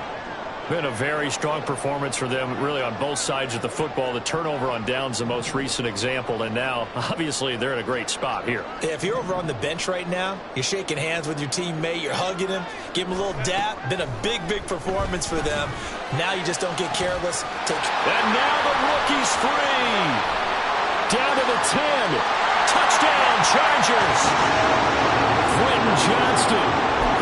Been a very strong performance for them, really, on both sides of the football. The turnover on downs, the most recent example, and now, obviously, they're in a great spot here. Yeah, if you're over on the bench right now, you're shaking hands with your teammate, you're hugging him, give him a little dap. Been a big, big performance for them. Now you just don't get careless. And now the rookie's free. Down to the 10. Touchdown, Chargers. Quentin Johnston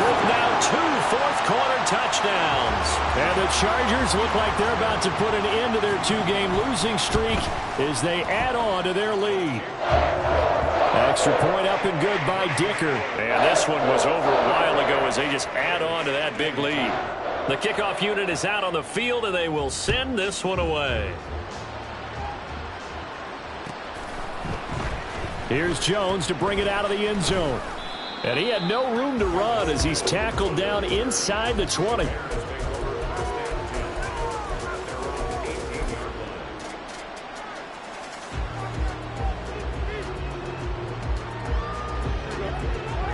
with now 2 fourth-quarter touchdowns. And the Chargers look like they're about to put an end to their 2-game losing streak as they add on to their lead. Extra point up and good by Dicker. And this one was over a while ago as they just add on to that big lead. The kickoff unit is out on the field, and they will send this one away. Here's Jones to bring it out of the end zone. And he had no room to run as he's tackled down inside the 20.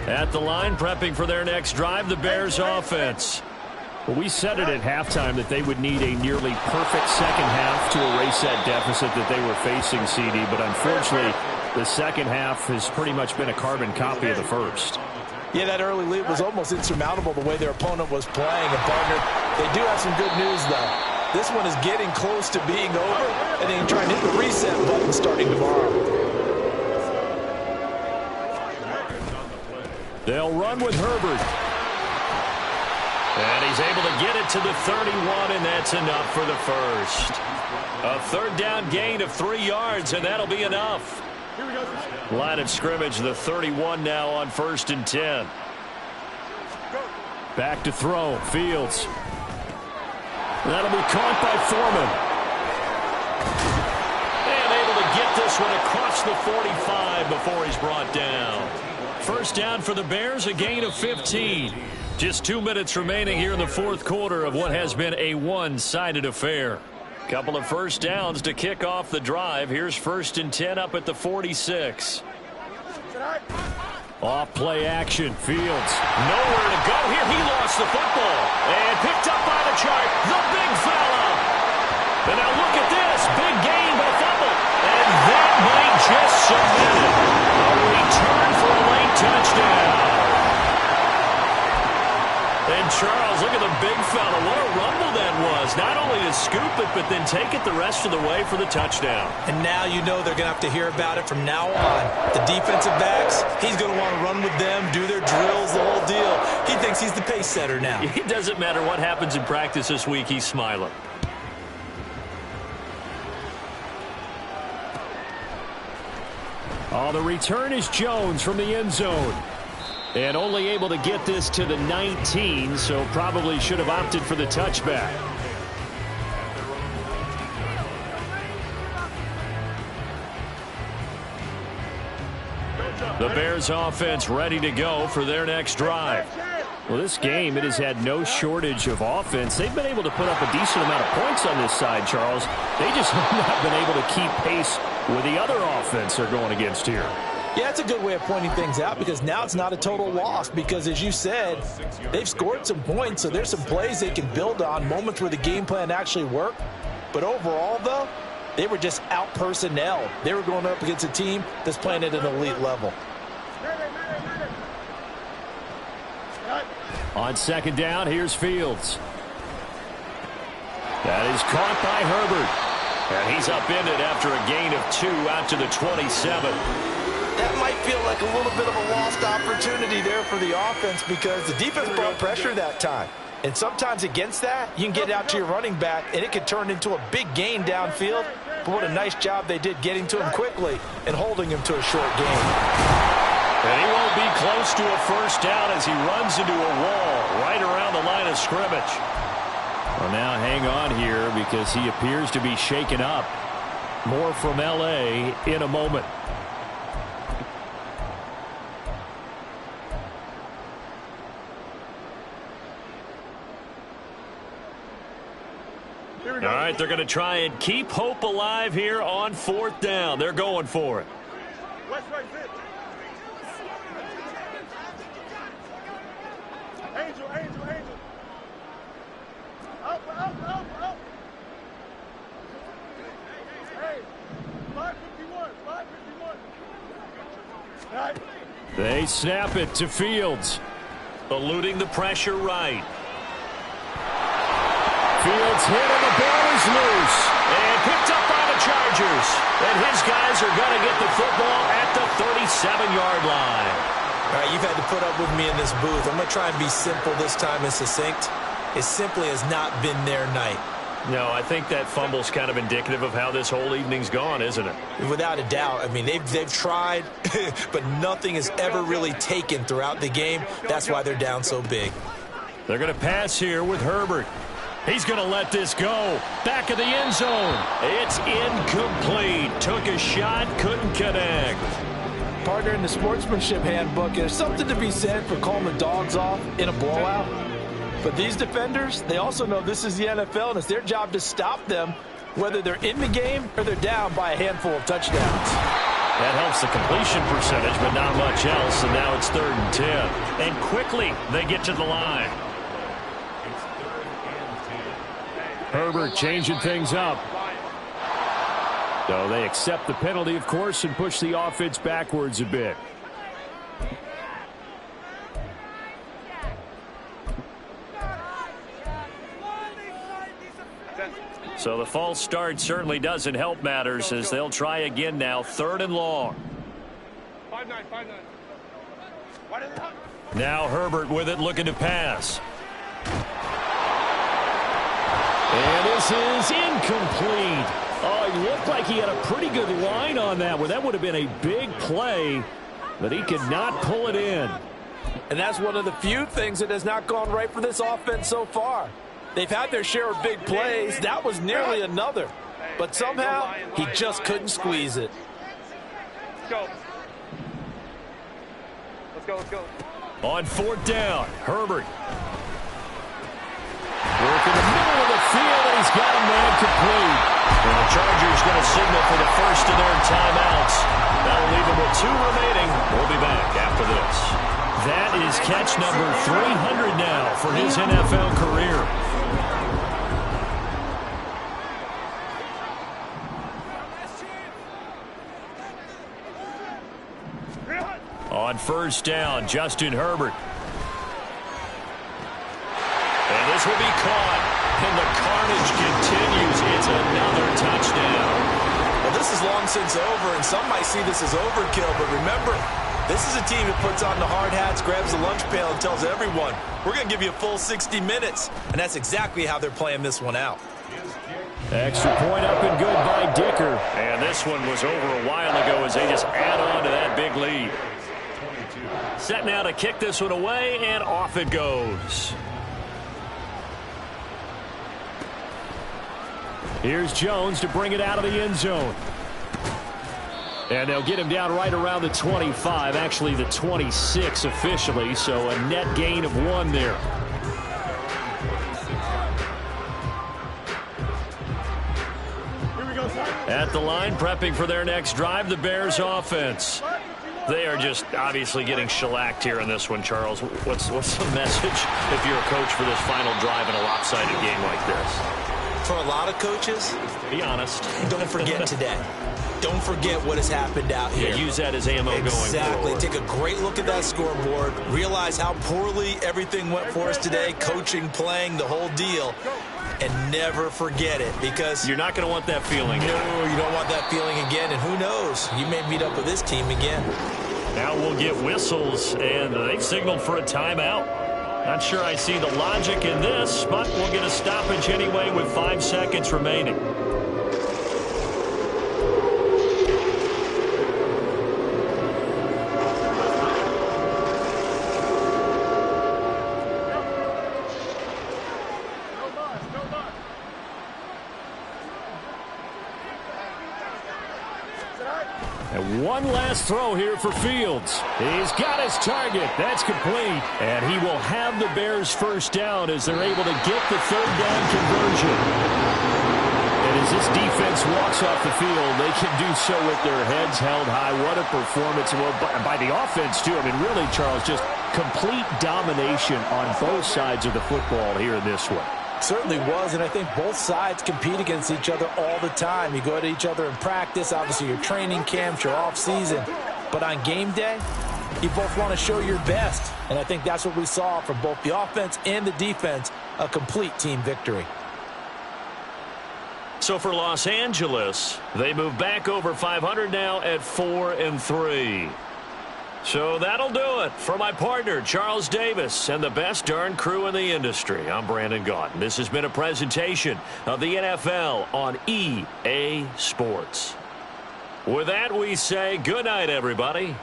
At the line, prepping for their next drive, the Bears offense. Well, we said it at halftime that they would need a nearly perfect second half to erase that deficit that they were facing, CD. But unfortunately, the second half has pretty much been a carbon copy of the first. Yeah, that early lead was almost insurmountable the way their opponent was playing. And, partner, they do have some good news, though. This one is getting close to being over, and they can try and hit the reset button starting tomorrow. They'll run with Herbert. And he's able to get it to the 31, and that's enough for the first. A third down gain of 3 yards, and that'll be enough. Line of scrimmage, the 31 now on 1st and 10. Back to throw, Fields. That'll be caught by Foreman. And able to get this one across the 45 before he's brought down. First down for the Bears, a gain of 15. Just 2 minutes remaining here in the fourth quarter of what has been a one-sided affair. Couple of first downs to kick off the drive. Here's 1st and 10 up at the 46. Off play action. Fields nowhere to go here. He lost the football and picked up by the chart. The big fella. And now look at this. Big gain but a fumble. And that might just cement it. A return for a late touchdown. And Charles, look at the big fella. What a rumble that was. Not only to scoop it, but then take it the rest of the way for the touchdown. And now you know they're going to have to hear about it from now on. The defensive backs, he's going to want to run with them, do their drills, the whole deal. He thinks he's the pace setter now. It doesn't matter what happens in practice this week. He's smiling. Oh, the return is Jones from the end zone. And only able to get this to the 19, so probably should have opted for the touchback. The Bears offense ready to go for their next drive. Well, this game, it has had no shortage of offense. They've been able to put up a decent amount of points on this side, Charles. They just have not been able to keep pace with the other offense they're going against here. Yeah, it's a good way of pointing things out because now it's not a total loss because, as you said, they've scored some points, so there's some plays they can build on, moments where the game plan actually worked. But overall, though, they were just out-personnel. They were going up against a team that's playing at an elite level. On second down, here's Fields. That is caught by Herbert. And he's upended after a gain of 2 out to the 27. That might feel like a little bit of a lost opportunity there for the offense because the defense brought pressure that time. And sometimes against that, you can get out to your running back, and it could turn into a big gain downfield. But what a nice job they did getting to him quickly and holding him to a short gain. And he won't be close to a first down as he runs into a wall right around the line of scrimmage. Well, now hang on here because he appears to be shaken up. More from L.A. in a moment. All right, they're going to try and keep hope alive here on 4th down. They're going for it. Angel. Up. They snap it to Fields. Eluding the pressure right. Fields hit and the ball is loose. And picked up by the Chargers. And his guys are going to get the football at the 37-yard line. All right, you've had to put up with me in this booth. I'm going to try and be simple this time and succinct. It simply has not been their night. No, I think that fumble's kind of indicative of how this whole evening's gone, isn't it? Without a doubt. I mean, they've tried, but nothing has ever really taken throughout the game. That's why they're down so big. They're going to pass here with Herbert. He's going to let this go. Back of the end zone. It's incomplete. Took a shot, couldn't connect. Partner, in the sportsmanship handbook, there's something to be said for calling the dogs off in a blowout. But these defenders, they also know this is the NFL, and it's their job to stop them, whether they're in the game or they're down by a handful of touchdowns. That helps the completion percentage, but not much else, and now it's 3rd and 10. And quickly, they get to the line. Herbert changing things up. So they accept the penalty, of course, and push the offense backwards a bit. So the false start certainly doesn't help matters as they'll try again now, 3rd and long. 5-9, 5-9. Now Herbert with it, looking to pass. And this is incomplete. Oh, it looked like he had a pretty good line on that one. That would have been a big play, but he could not pull it in. And that's one of the few things that has not gone right for this offense so far. They've had their share of big plays. That was nearly another. But somehow, he just couldn't squeeze it. Let's go. Let's go, let's go. On 4th down, Herbert. Work in the middle of the field, and he's got a man complete. And the Chargers going to signal for the first of their timeouts. That'll leave them with 2 remaining. We'll be back after this. That is catch number 300 now for his NFL career. On 1st down, Justin Herbert. And this will be caught. And the carnage continues. It's another touchdown. Well, this is long since over, and some might see this as overkill. But remember, this is a team that puts on the hard hats, grabs the lunch pail, and tells everyone, we're going to give you a full 60 minutes. And that's exactly how they're playing this one out. Extra point up and good by Dicker. And this one was over a while ago as they just add on to that big lead. Set now to kick this one away, and off it goes. Here's Jones to bring it out of the end zone. And they'll get him down right around the 25, actually the 26 officially, so a net gain of 1 there. At the line, prepping for their next drive, the Bears offense. They are just obviously getting shellacked here in this one, Charles. What's the message if you're a coach for this final drive in a lopsided game like this? For a lot of coaches, be honest. Don't forget today. Don't forget what has happened out here. Yeah, use that as ammo going forward. Exactly. Take a great look at that scoreboard. Realize how poorly everything went for us today. Coaching, playing, the whole deal. And never forget it, because you're not going to want that feeling. No, you don't want that feeling again. And who knows? You may meet up with this team again. Now we'll get whistles, and they've signaled for a timeout. Not sure I see the logic in this, but we'll get a stoppage anyway with 5 seconds remaining. And one last throw here for Fields. He's got his target. That's complete. And he will have the Bears first down as they're able to get the 3rd down conversion. And as this defense walks off the field, they can do so with their heads held high. What a performance. Well, by the offense, too. I mean, really, Charles, just complete domination on both sides of the football here in this one. Certainly was, and I think both sides compete against each other all the time. You go to each other in practice, obviously your training camps, your off season. But on game day, you both want to show your best. And I think that's what we saw from both the offense and the defense, a complete team victory. So for Los Angeles, they move back over 500 now at 4-3. So that'll do it for my partner, Charles Davis, and the best darn crew in the industry. I'm Brandon Gaudin. This has been a presentation of the NFL on EA Sports. With that, we say good night, everybody.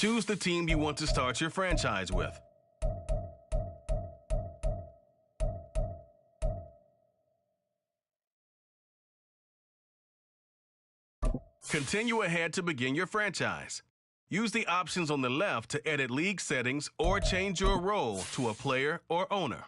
Choose the team you want to start your franchise with. Continue ahead to begin your franchise. Use the options on the left to edit league settings or change your role to a player or owner.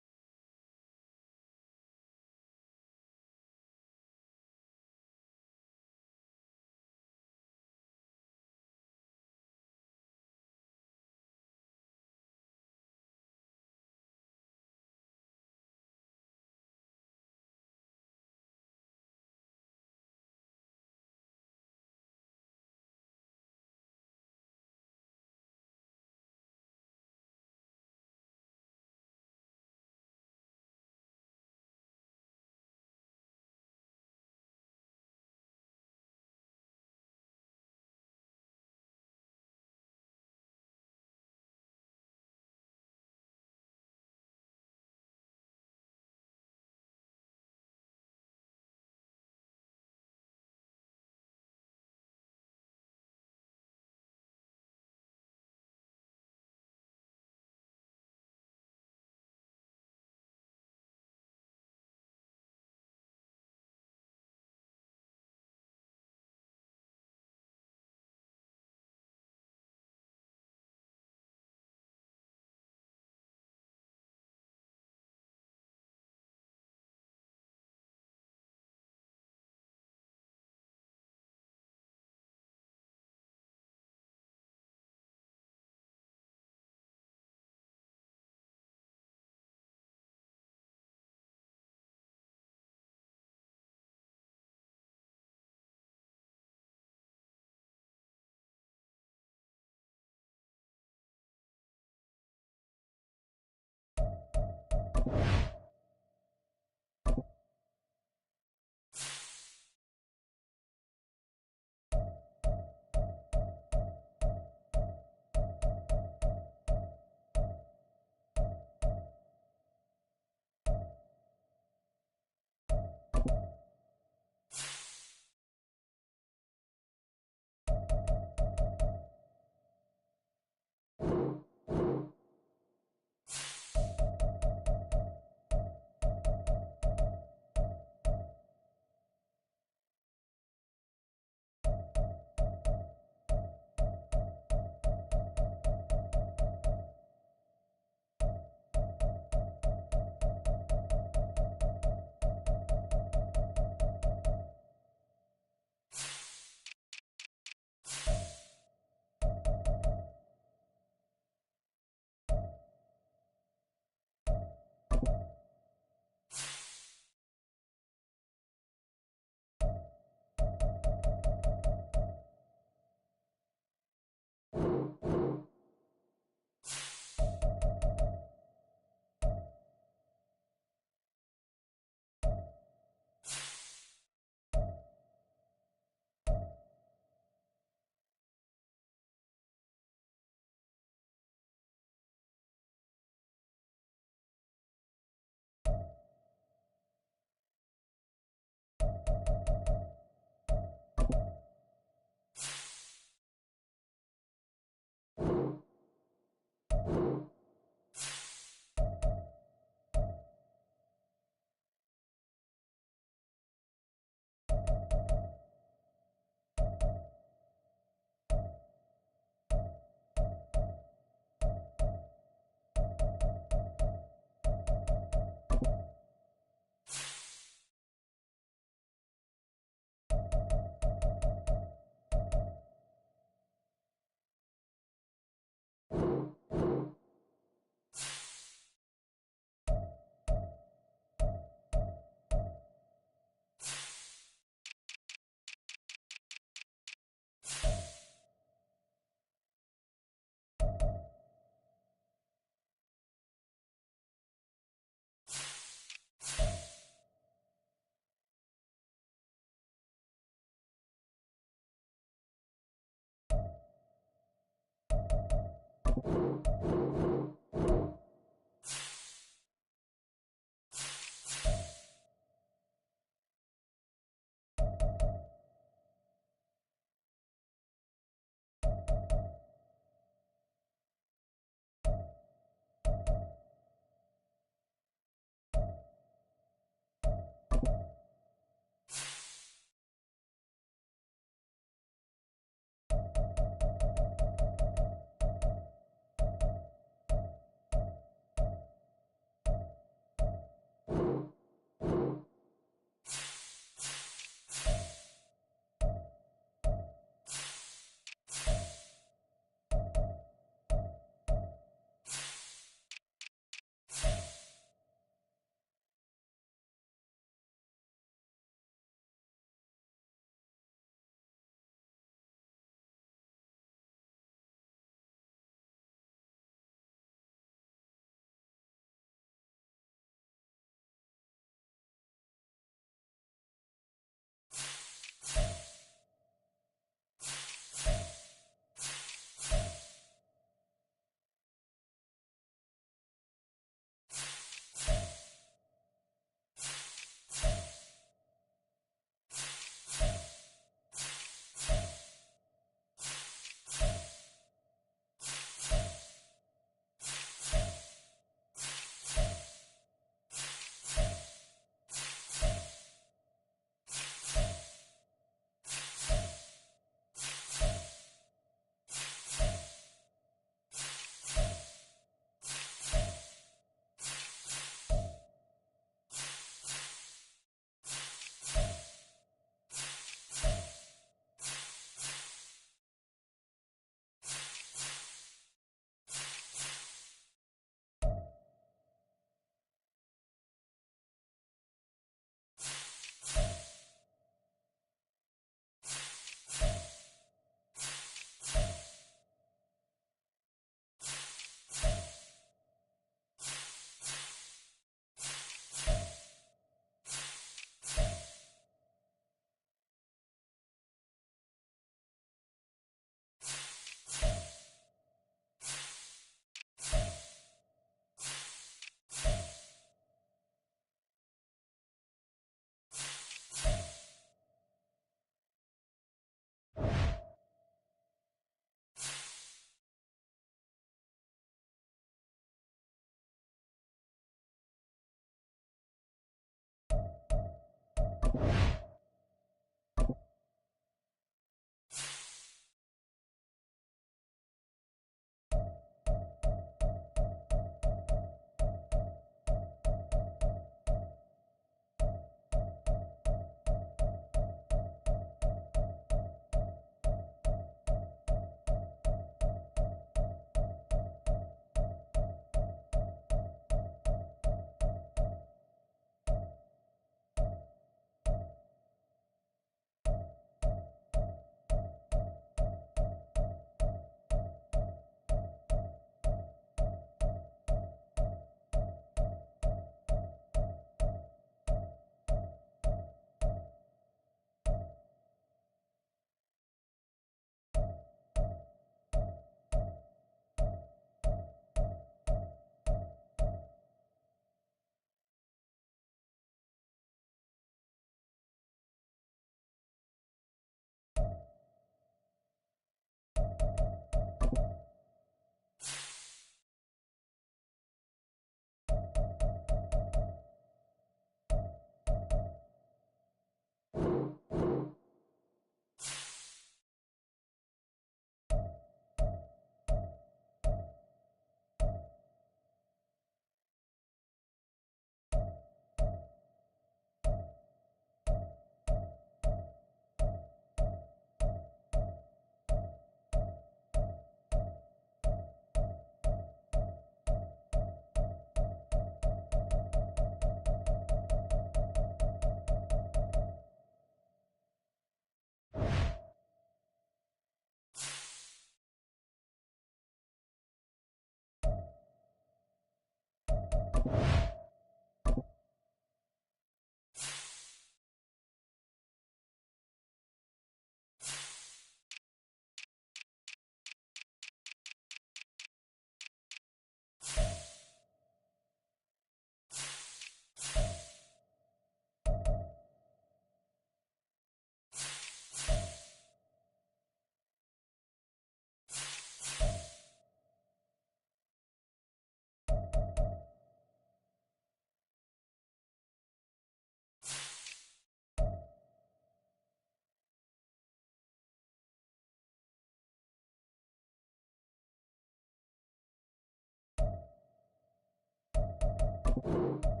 Bye.